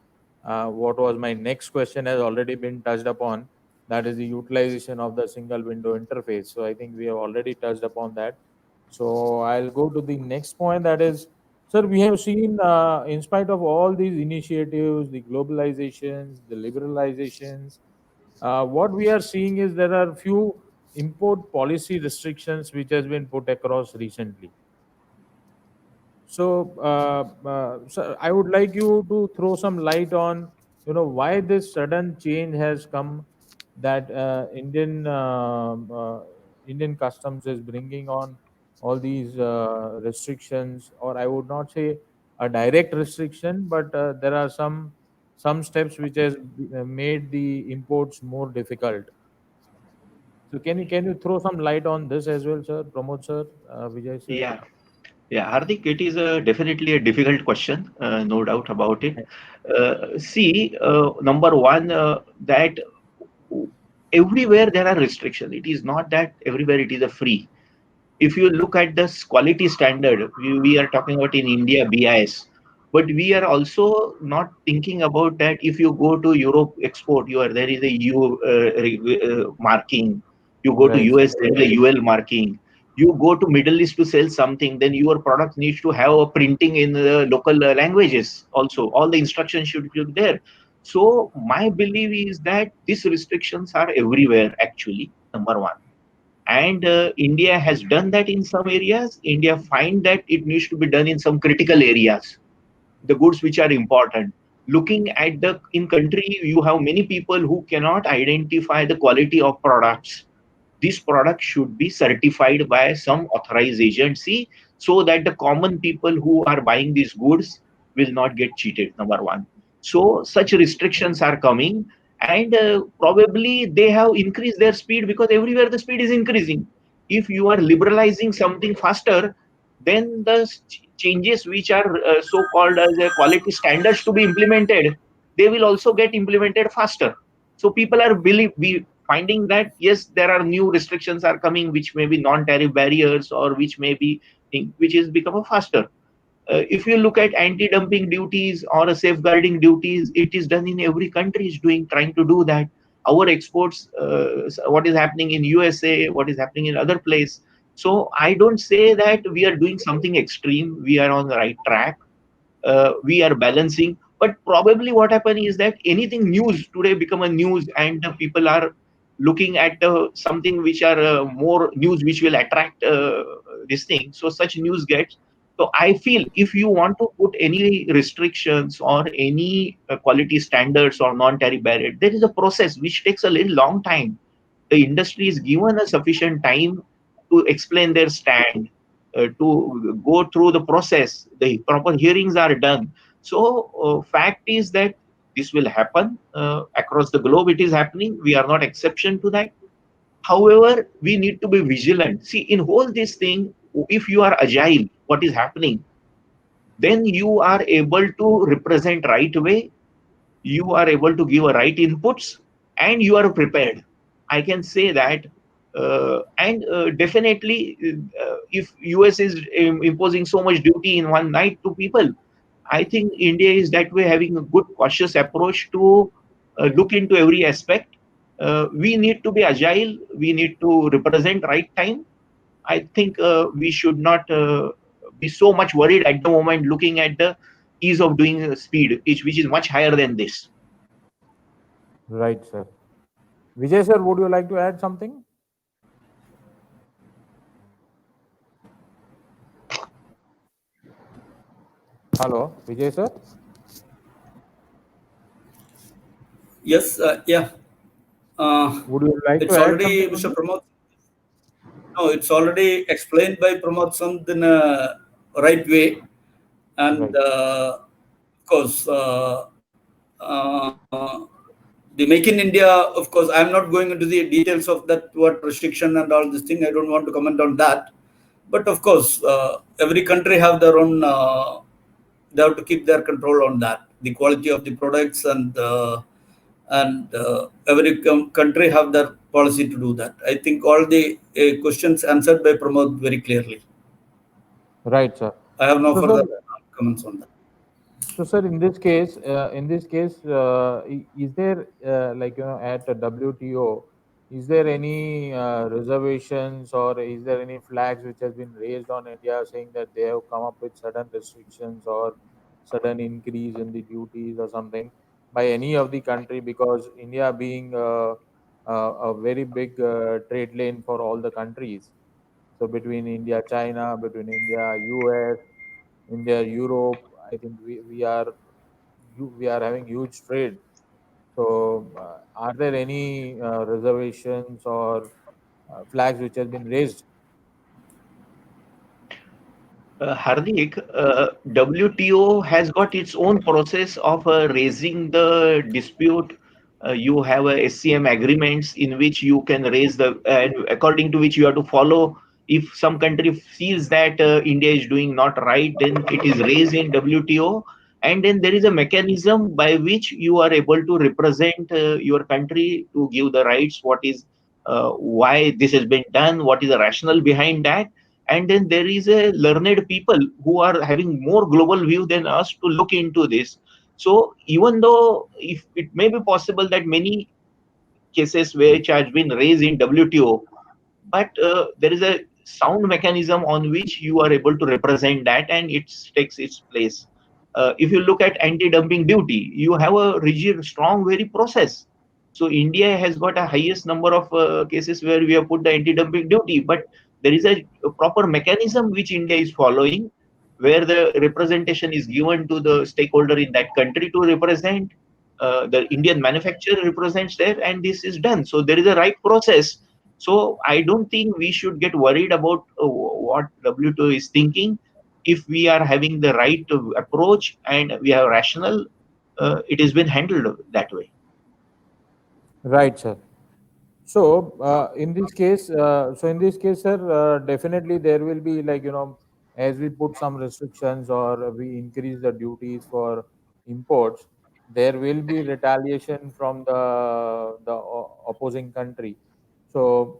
what was my next question has already been touched upon. That is the utilization of the single window interface. So I think we have already touched upon that. So I'll go to the next point. That is, sir, we have seen, in spite of all these initiatives, the globalizations, the liberalizations, what we are seeing is there are few import policy restrictions which has been put across recently. So, sir, I would like you to throw some light on, why this sudden change has come, that Indian customs is bringing on all these restrictions, or I would not say a direct restriction, but there are some steps which has made the imports more difficult. So, can you throw some light on this as well, sir? Pramod sir, Vijay sir.
Yeah. Yeah, Hardik, it is definitely a difficult question, no doubt about it. See, number one, that everywhere there are restrictions. It is not that everywhere it is a free. If you look at this quality standard, we are talking about in India BIS, but we are also not thinking about that. If you go to Europe export, there is a EU marking. You go to
Right.
US, there is a UL marking. You go to Middle East to sell something, then your product needs to have a printing in the local languages. Also, all the instructions should be there. So my belief is that these restrictions are everywhere. Actually, number one, and India has done that in some areas. India find that it needs to be done in some critical areas, the goods which are important. Looking at the in country, you have many people who cannot identify the quality of products. This product should be certified by some authorized agency, so that the common people who are buying these goods will not get cheated, number one. So such restrictions are coming, and probably they have increased their speed, because everywhere the speed is increasing. If you are liberalizing something faster, then the changes which are so called as a quality standards to be implemented, they will also get implemented faster. So people are be finding that yes, there are new restrictions are coming, which may be non-tariff barriers, or which may be which is become a faster. If you look at anti-dumping duties or a safeguarding duties, it is done in every country is doing trying to do that. Our exports, what is happening in USA, what is happening in other place. So I don't say that we are doing something extreme. We are on the right track. We are balancing, but probably what happened is that anything news today become a news, and the people are looking at something which are more news which will attract this thing, so such news gets. So I feel if you want to put any restrictions or any quality standards or non-tariff barrier, there is a process which takes a little long time. The industry is given a sufficient time to explain their stand, to go through the process. The proper hearings are done. So, fact is that this will happen across the globe. It is happening. We are not exception to that. However, we need to be vigilant. See, in whole this thing, if you are agile, what is happening, then you are able to represent right way, you are able to give a right inputs, and you are prepared. I can say that. And definitely, if US is imposing so much duty in one night to people, I think India is that way having a good cautious approach to look into every aspect. We need to be agile, we need to represent right time. I think we should not be so much worried at the moment, looking at the ease of doing speed, which is much higher than this.
Right, sir. Vijay sir, would you like to add something? Hello, Vijay sir.
Yes, yeah.
Would you like to
It's
add
already,
something on
Mr.
this?
Pramod. No, it's already explained by Pramod Sant in a right way. And
Right.
of course, the Make in India, of course, I'm not going into the details of that, what restriction and all this thing. I don't want to comment on that. But of course, every country have their own, they have to keep their control on that, the quality of the products, and every country have their policy to do that. I think all the questions answered by Pramod very clearly.
Right, sir.
I have no
So, sir,
further comments on that.
so, sir, in this case, is there like at the WTO, is there any reservations or is there any flags which has been raised on India saying that they have come up with certain restrictions or sudden increase in the duties or something by any of the country, because India being a very big trade lane for all the countries. So between India, China, between India, US, India, Europe, I think we are having huge trade. So, are there any reservations or flags which has been raised?
Hardik, WTO has got its own process of raising the dispute. You have a SCM agreements in which you can raise the, and according to which you have to follow. If some country feels that India is doing not right, then it is raised in WTO, and then there is a mechanism by which you are able to represent your country to give the rights. What is why this has been done? What is the rationale behind that? and then there is a learned people who are having more global view than us to look into this. So even though if it may be possible that many cases which has been raised in WTO, but there is a sound mechanism on which you are able to represent that, and it takes its place. If you look at anti-dumping duty, you have a rigid, strong, very process. So India has got a highest number of cases where we have put the anti-dumping duty, but there is a proper mechanism which India is following, where the representation is given to the stakeholder in that country to represent. The Indian manufacturer represents there, and this is done. So there is a right process. So I don't think we should get worried about what WTO is thinking. If we are having the right approach and we are rational, it has been handled that way.
Right, sir. So in this case, sir, definitely there will be, like, as we put some restrictions or we increase the duties for imports, there will be retaliation from the opposing country. So,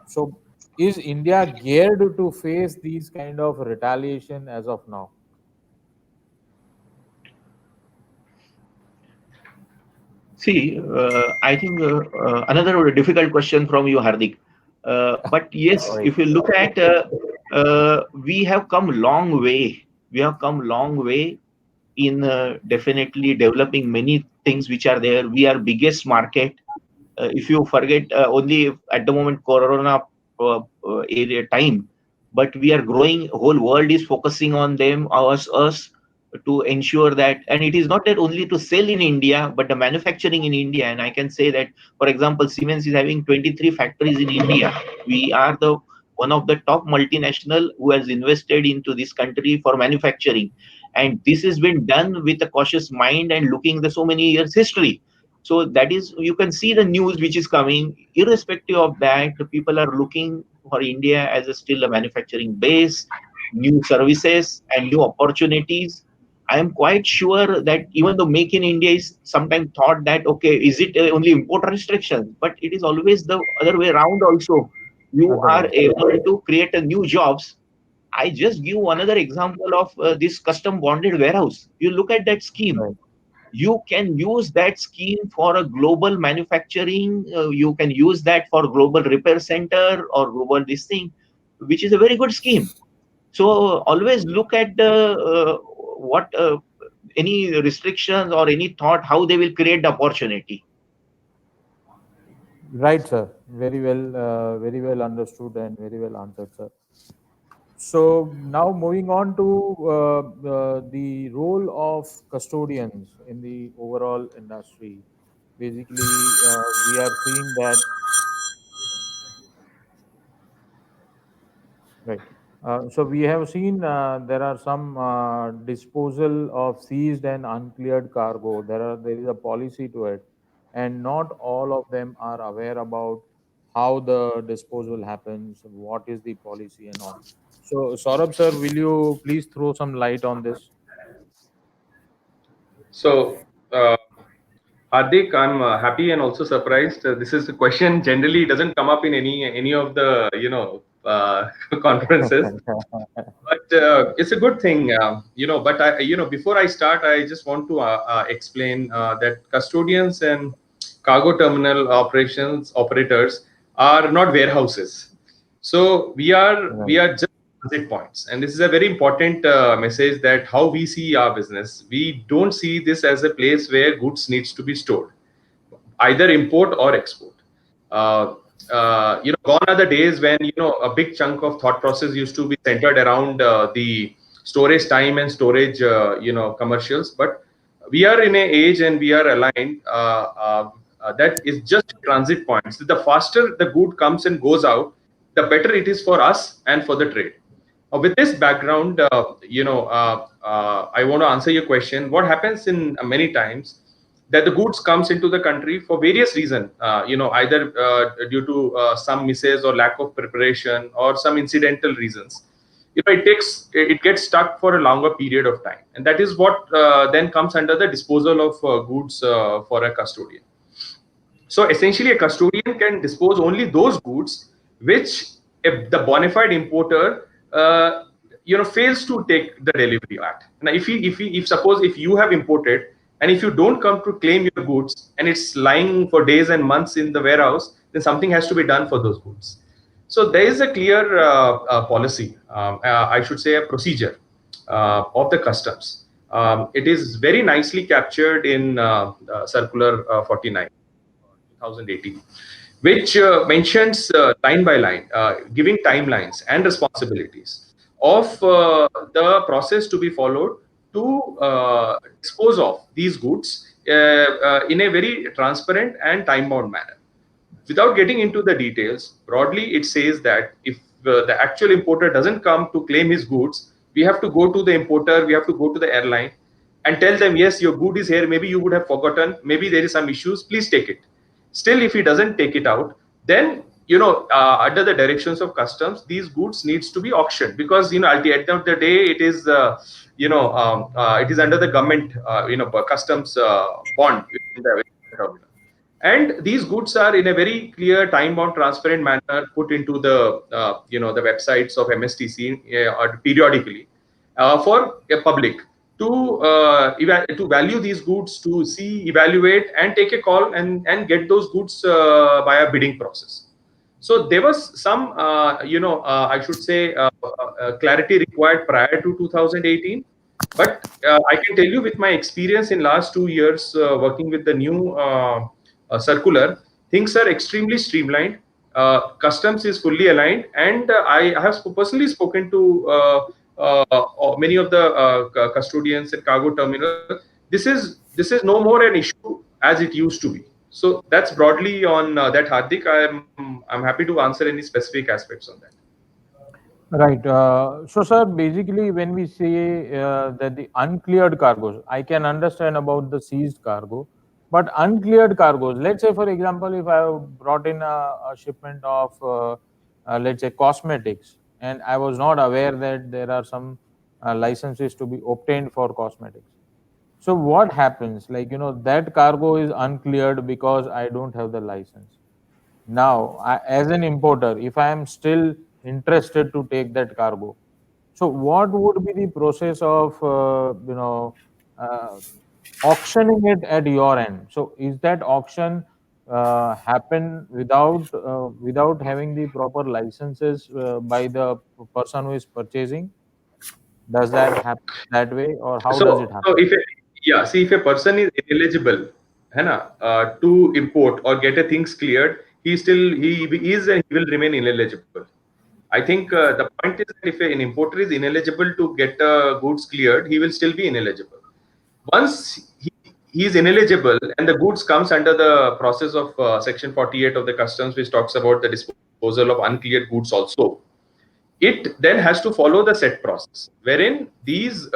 so is India geared to face these kind of retaliation as of now?
See, I think another difficult question from you, Hardik. But yes,
Sorry.
if you look at, we have come long way. We have come long way in definitely developing many things which are there. We are biggest market. If you forget, only at the moment corona area time, but we are growing. Whole world is focusing on them, us to ensure that, and it is not that only to sell in India, but the manufacturing in India. And I can say that, for example, Siemens is having 23 factories in India. We are the one of the top multinational who has invested into this country for manufacturing, and this has been done with a cautious mind and looking the so many years history. So that is, you can see the news which is coming. Irrespective of that, the people are looking for India as a still a manufacturing base, new services and new opportunities. I am quite sure that even though Make in India is sometimes thought that, okay, is it only import restriction? But it is always the other way around also. You are
Otherwise,
able to create a new jobs. I just give another example of this custom bonded warehouse. You look at that scheme,
right.
you can use that scheme for a global manufacturing. You can use that for global repair center or global this thing, which is a very good scheme. So always look at the what any restrictions or any thought how they will create the opportunity.
Right, sir. Very well understood and very well answered, sir. So now moving on to the role of custodians in the overall industry. Basically, we are seeing that, right. So we have seen there are some disposal of seized and uncleared cargo. There is a policy to it, and not all of them are aware about how the disposal happens, what is the policy, and all. So, Saurabh sir, will you please throw some light on this?
So, Hardik, I'm happy and also surprised. This is a question generally doesn't come up in any of the conferences, but it's a good thing, But before I start, I just want to explain that custodians and cargo terminal operations operators are not warehouses. So we
Right,
are just transit points, and this is a very important message that how we see our business. We don't see this as a place where goods needs to be stored, either import or export. Uh, Gone are the days when a big chunk of thought process used to be centered around the storage time and storage, commercials. But we are in a age and we are aligned that is just transit points. The faster the good comes and goes out, the better it is for us and for the trade. With this background, I want to answer your question. What happens in many times that the goods comes into the country for various reasons, either due to some misses or lack of preparation or some incidental reasons. It gets stuck for a longer period of time, and that is what then comes under the disposal of goods for a custodian. So essentially, a custodian can dispose only those goods which if the bona fide importer fails to take the delivery act. Now if suppose if you have imported and if you don't come to claim your goods and it's lying for days and months in the warehouse, then something has to be done for those goods. So there is a clear policy, I should say a procedure of the customs. It is very nicely captured in circular 49 2018, which mentions line by line, giving timelines and responsibilities of the process to be followed to dispose of these goods in a very transparent and time bound manner. Without getting into the details, broadly it says that if the actual importer doesn't come to claim his goods, we have to go to the importer, we have to go to the airline and tell them, yes, your good is here, maybe you would have forgotten, maybe there is some issues, please take it. Still, if he doesn't take it out, then under the directions of customs, these goods needs to be auctioned, because at the end of the day it is it is under the government customs bond in the terminal. And these goods are in a very clear, time bound, transparent manner put into the the websites of MSTC or periodically for a public to to value these goods, to see, evaluate and take a call and get those goods via bidding process. So there was some I should say clarity required prior to 2018, but I can tell you with my experience in last 2 years working with the new circular, things are extremely streamlined. Customs is fully aligned, and I have personally spoken to many of the custodians and cargo terminal. This is no more an issue as it used to be. So that's broadly on that, Hardik. I'm happy to answer any specific aspects on that.
Right. So, sir, basically, when we say that the uncleared cargoes, I can understand about the seized cargo, but uncleared cargoes, let's say, for example, if I have brought in a shipment of, let's say, cosmetics, and I was not aware that there are some licenses to be obtained for cosmetics. So, what happens? Like, that cargo is uncleared because I don't have the license. Now, as an importer, if I am still interested to take that cargo, so what would be the process of uh, auctioning it at your end? So, is that auction happen without having the proper licenses by the person who is purchasing? Does that happen that way, or how does it
So
happen?
if see, if a person is ineligible, है ना, to import or get a things cleared, he is and he will remain ineligible. I think the point is that if an importer is ineligible to get goods cleared, he will still be ineligible. Once he is ineligible and the goods comes under the process of Section 48 of the Customs, which talks about the disposal of uncleared goods also, it then has to follow the set process wherein these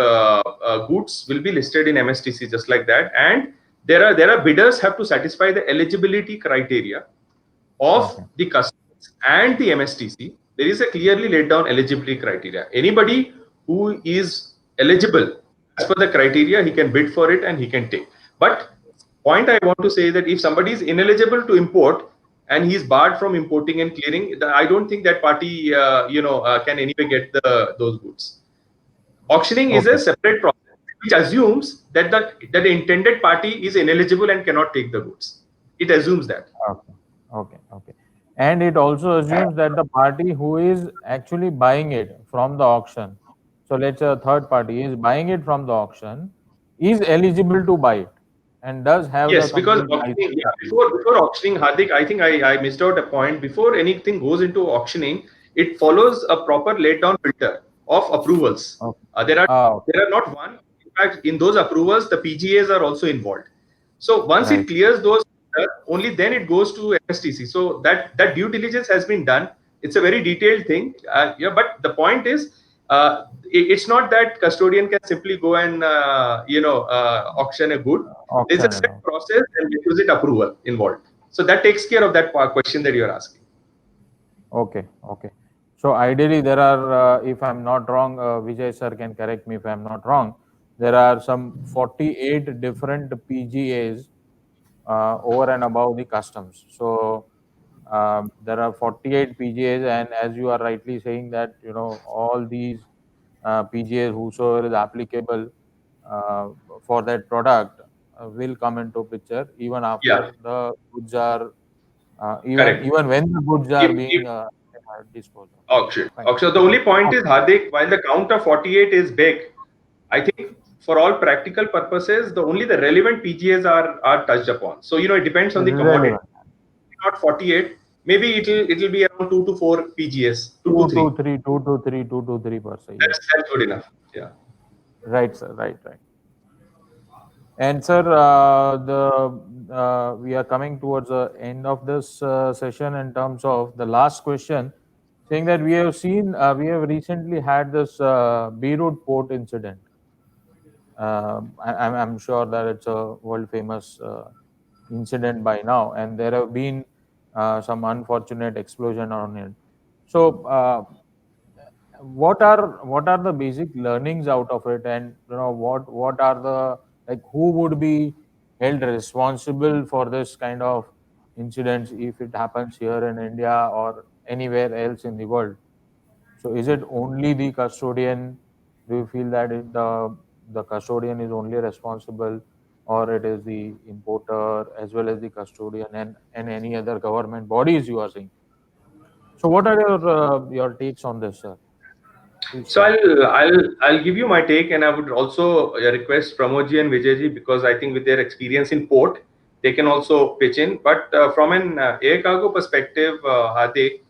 goods will be listed in MSTC just like that, and there are bidders have to satisfy the eligibility criteria of
Okay.
the customs and the MSTC. There is a clearly laid down eligibility criteria. Anybody who is eligible as per the criteria, he can bid for it and he can take. But point I want to say that if somebody is ineligible to import and he is barred from importing and clearing, I don't think that party can anyway get those goods. Auctioning is a
Okay.
separate process which assumes that the intended party is ineligible and cannot take the goods. It assumes that.
Okay, okay. And it also assumes that the party who is actually buying it from the auction, so let's say a third party is buying it from the auction, is eligible to buy it and does have the
Yes, because
complete
auctioning,
license.
yeah, before auctioning, Hardik, I think I missed out a point. Before anything goes into auctioning, it follows a proper laid down filter of approvals.
Okay.
There are
Okay.
there are not one. In fact, in those approvals, the PGAs are also involved. So once it
Right.
clears those, only then it goes to MSTC. So that due diligence has been done. It's a very detailed thing. Yeah, but the point is, it's not that custodian can simply go and auction a good. There's a
Auction it
set
out.
process and requisite approval involved. So that takes care of that question that you're asking.
Okay. Okay. So ideally, there are, if I'm not wrong, Vijay sir can correct me if I'm not wrong, there are some 48 different PGAs over and above the customs. So there are 48 PGAs, and as you are rightly saying that all these PGAs, whosoever is applicable uh, for that product, will come into picture even
Yeah,
after the goods are even
correct.
even when the goods are
If
being disposed of.
auction.
Fine.
Auction. The only point is,
Okay.
Hardik, while the count of 48 is big, I think for all practical purposes, the relevant PGAs are touched upon. So it depends on the commodity.
Relevant.
Not 48. Maybe it'll be around 2 to 4 PGAs, two to
Two
three.
to three, 2 to 3, 2 to 3 per se. Yes.
That's good enough. Yeah.
Right, sir. Right, right. And sir, the we are coming towards the end of this session in terms of the last question, saying that we have recently had this Beirut port incident. I'm sure that it's a world famous incident by now, and there have been some unfortunate explosion on it. So, what are the basic learnings out of it, and what are the, like, who would be held responsible for this kind of incidents if it happens here in India or anywhere else in the world? So is it only the custodian? Do you feel that the custodian is only responsible, or it is the importer as well as the custodian and any other government bodies you are saying? So what are your takes on this, sir? Please
So
share.
I'll give you my take, and I would also request Pramodji and Vijayji, because I think with their experience in port, they can also pitch in. But from an air cargo perspective, Hardik,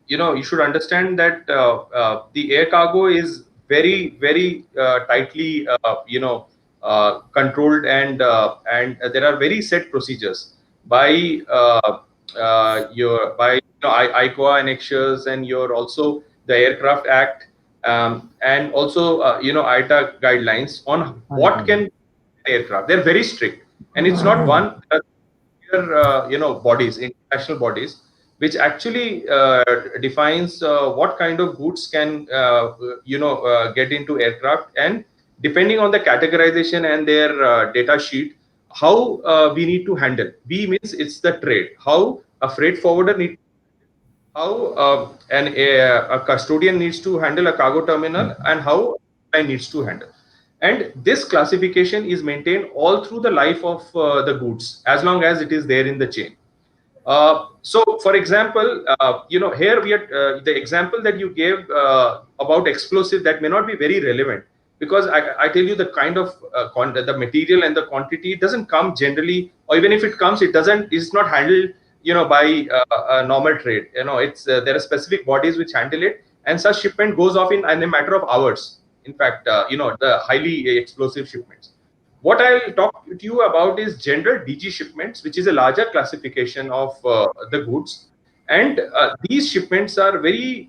you should understand that the air cargo is very tightly controlled, and there are very set procedures by your by ICOA annexures, and your also the Aircraft Act, and also ITA guidelines on what
Right.
can aircraft. They're very strict, and it's not one. Bodies, international bodies, which actually defines what kind of goods can get into aircraft, and depending on the categorization and their data sheet, how we need to handle. B means it's the trade. How a freight forwarder needs, how a custodian needs to handle a cargo terminal, and how I needs to handle. And this classification is maintained all through the life of the goods, as long as it is there in the chain. So, for example, here we are the example that you gave about explosive, that may not be very relevant, because I tell you the kind of the material and the quantity doesn't come generally, or even if it comes, it's not handled by a normal trade. It's there are specific bodies which handle it, and such shipment goes off in a matter of hours. In fact, the highly explosive shipments. What I'll talk to you about is general DG shipments, which is a larger classification of the goods. And these shipments are very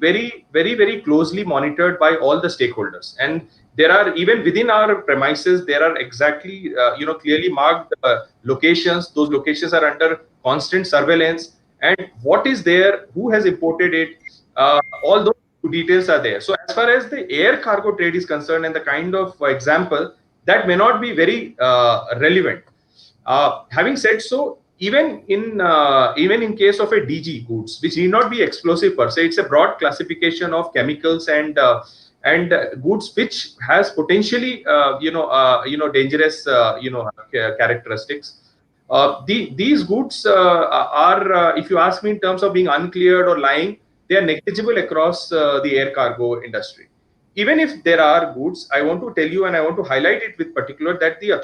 closely monitored by all the stakeholders. And there are, even within our premises, there are exactly, clearly marked locations. Those locations are under constant surveillance. And what is there, who has imported it, all those details are there. So as far as the air cargo trade is concerned, and the kind of example, that may not be very relevant. Having said so, even in case of a DG goods, which need not be explosive per se, it's a broad classification of chemicals and goods which has potentially dangerous characteristics. These goods are, if you ask me, in terms of being uncleared or lying, they are negligible across the air cargo industry. Even if there are goods, I want to tell you, and I want to highlight it with particular, that the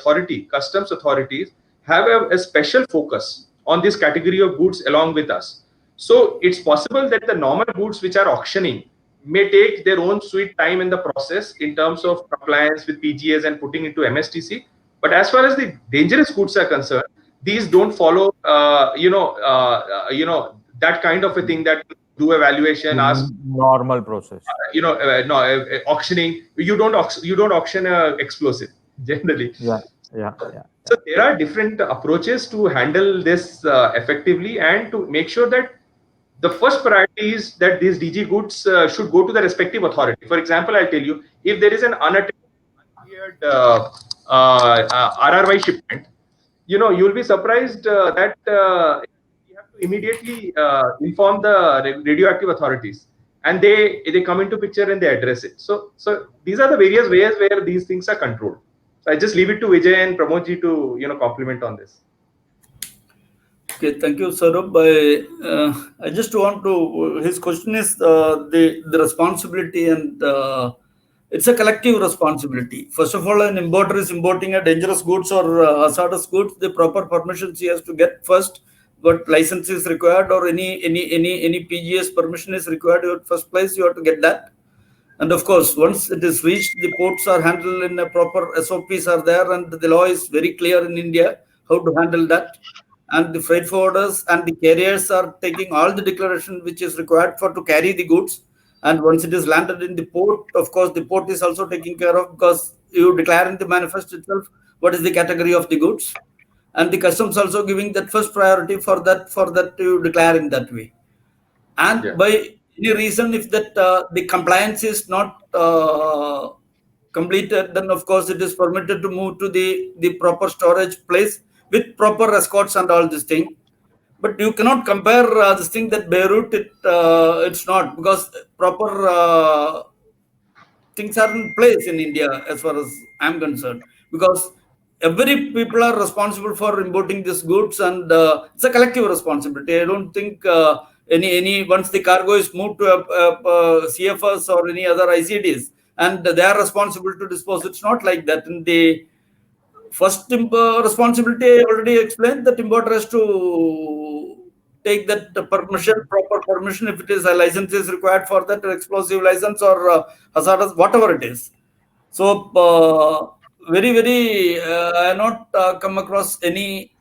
customs authorities have a special focus on this category of goods along with us. So it's possible that the normal goods which are auctioning may take their own sweet time in the process in terms of compliance with PGAs and putting into MSTC. But as far as the dangerous goods are concerned, these don't follow, that kind of a thing, that do evaluation, ask,
Normal process.
no, auctioning. You don't auction explosive generally.
Yeah, yeah, yeah,
So
yeah.
there are different approaches to handle this effectively, and to make sure that the first priority is that these DG goods should go to the respective authority. For example, I'll tell you, if there is an uncleared RRY shipment, you'll be surprised that we have to immediately inform the radioactive authorities, and they come into picture and they address it. So these are the various ways where these things are controlled. So I just leave it to Vijay and Pramod ji to compliment on this.
Okay, thank you, Saurabh. I just want to. His question is the responsibility, and it's a collective responsibility. First of all, an importer is importing a dangerous goods or hazardous goods. The proper permissions he has to get first. What license is required, or any PGS permission is required. At first place, you have to get that. And of course, once it is reached, the ports are handled in a proper SOPs are there, and the law is very clear in India how to handle that. And the freight forwarders and the carriers are taking all the declaration which is required for to carry the goods. And once it is landed in the port, of course, the port is also taken care of because you declare in the manifest itself what is the category of the goods, and the customs also giving that first priority for that you declare in that way. And
Yeah.
by any reason, if that the compliance is not completed, then of course it is permitted to move to the proper storage place with proper escorts and all this thing. But you cannot compare this thing that Beirut, it's not, because proper things are in place in India as far as I'm concerned, because every people are responsible for importing these goods, and it's a collective responsibility. I don't think any once the cargo is moved to CFS or any other ICDs, and they are responsible to dispose. It's not like that. In the first responsibility, I already explained that importer has to take that permission, proper permission, if it is a license is required for that explosive license or hazardous, whatever it is. So very I have not come across any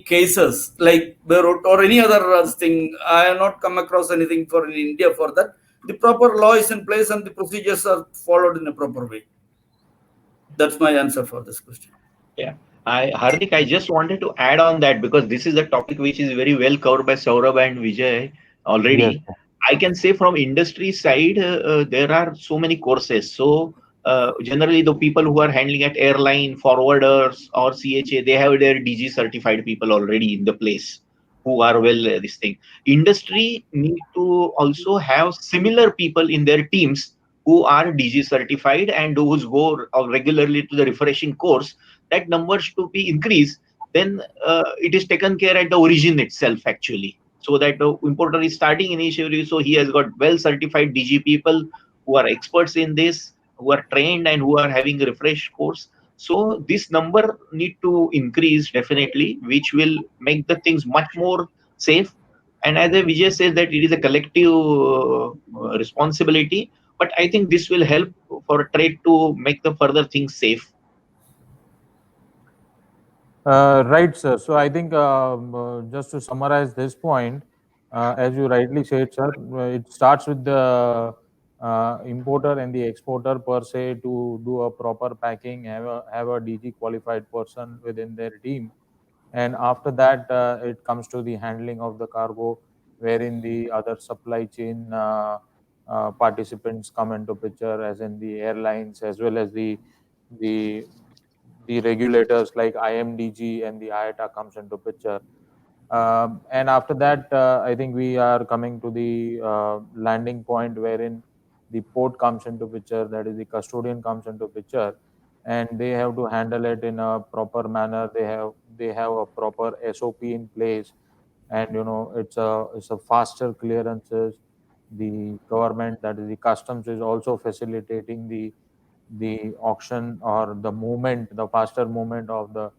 cases like Beirut or any other thing. I have not come across anything for in India for that. The proper law is in place and the procedures are followed in a proper way. That's my answer for this question.
Yeah. Hardik, I just wanted to add on that because this is a topic which is very well covered by Saurabh and Vijay
Yes,
already.
sir.
I can say from industry side, there are so many courses. So generally, the people who are handling at airline, forwarders or CHA, they have their DG certified people already in the place who are well this thing. Industry need to also have similar people in their teams who are DG certified and those go regularly to the refreshing course. That numbers to be increased, then it is taken care at the origin itself actually. So that the importer is starting initially, so he has got well certified DG people who are experts in this, who are trained and who are having a refresh course. So this number need to increase definitely, which will make the things much more safe. And as Vijay says that it is a collective responsibility, but I think this will help for trade to make the further things safe.
Right, sir. So I think just to summarize this point, as you rightly said, sir, it starts with the importer and the exporter per se to do a proper packing, have a DG qualified person within their team, and after that it comes to the handling of the cargo, wherein the other supply chain participants come into picture, as in the airlines as well as the the regulators like IMDG and the IATA comes into picture. And after that, I think we are coming to the landing point wherein the port comes into picture, that is the custodian comes into picture, and they have to handle it in a proper manner. They have a proper SOP in place, and it's a faster clearances. The government, that is the customs, is also facilitating the auction or the movement, the faster movement of the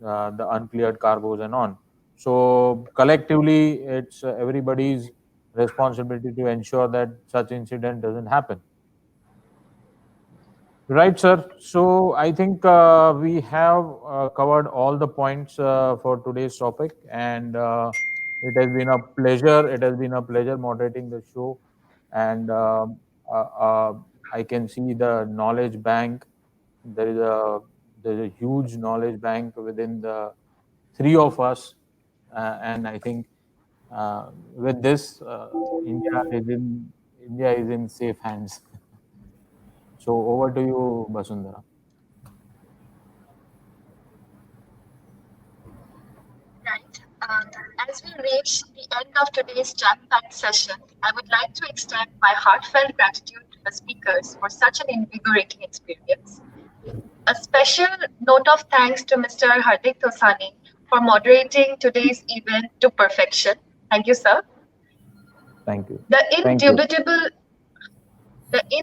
uncleared cargoes and on. So collectively, it's everybody's responsibility to ensure that such incident doesn't happen. Right, sir. So I think we have covered all the points for today's topic, and it has been a pleasure. It has been a pleasure moderating the show, and I can see the knowledge bank. There is a huge knowledge bank within the three of us, and I think with this, India is in safe hands. So over to you, Basundara.
Right. And As we reach the end of today's jam-packed session, I would like to extend my heartfelt gratitude to the speakers for such an invigorating experience. A special note of thanks to Mr. Hardik Tosani for moderating today's event to perfection. Thank you, sir.
Thank you.
The
Thank you.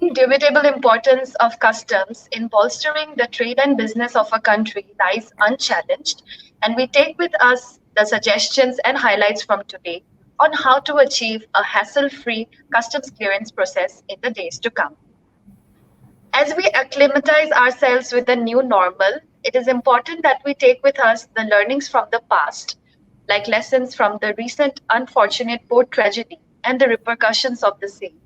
indubitable importance of customs in bolstering the trade and business of a country lies unchallenged, and we take with us the suggestions and highlights from today on how to achieve a hassle-free customs clearance process in the days to come. As we acclimatize ourselves with the new normal, it is important that we take with us the learnings from the past, like lessons from the recent unfortunate boat tragedy and the repercussions of the same,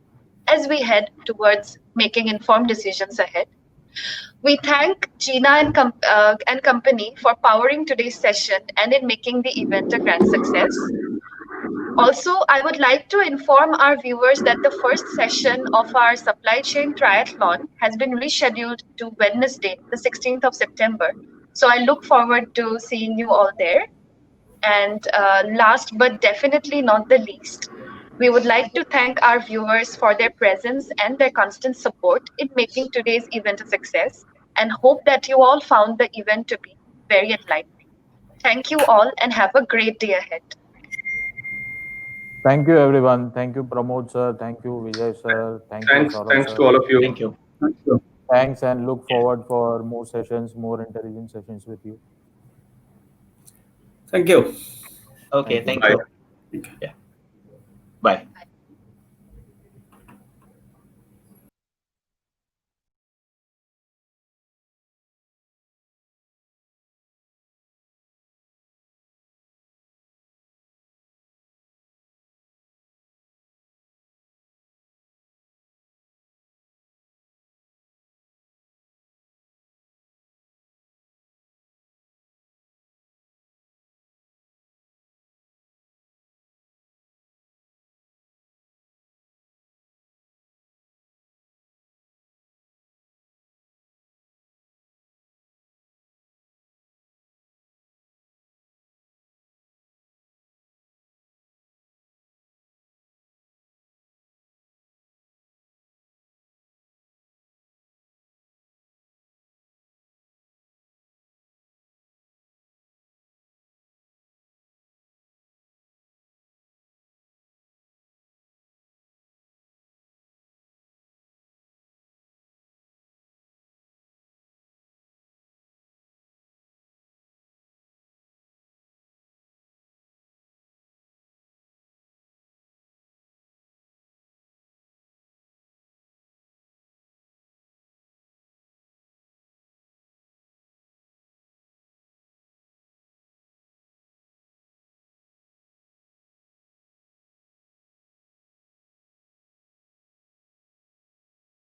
as we head towards making informed decisions ahead. We thank Jeena and company for powering today's session and in making the event a grand success. Also, I would like to inform our viewers that the first session of our supply chain triathlon has been rescheduled to Wednesday, the 16th of September. So I look forward to seeing you all there. And last but definitely not the least, we would like to thank our viewers for their presence and their constant support in making today's event a success, and hope that you all found the event to be very enlightening. Thank you all and have a great day ahead.
Thank you, everyone. Thank you, Pramod sir. Thank you, Vijay sir. Thank you, Saurabh
Thanks
sir.
to all of you.
Thank you.
Thank you.
Thanks, and look forward for more sessions, more intelligent sessions with you.
Thank you.
Okay,
Thank
thank
Bye.
you. Yeah. Bye.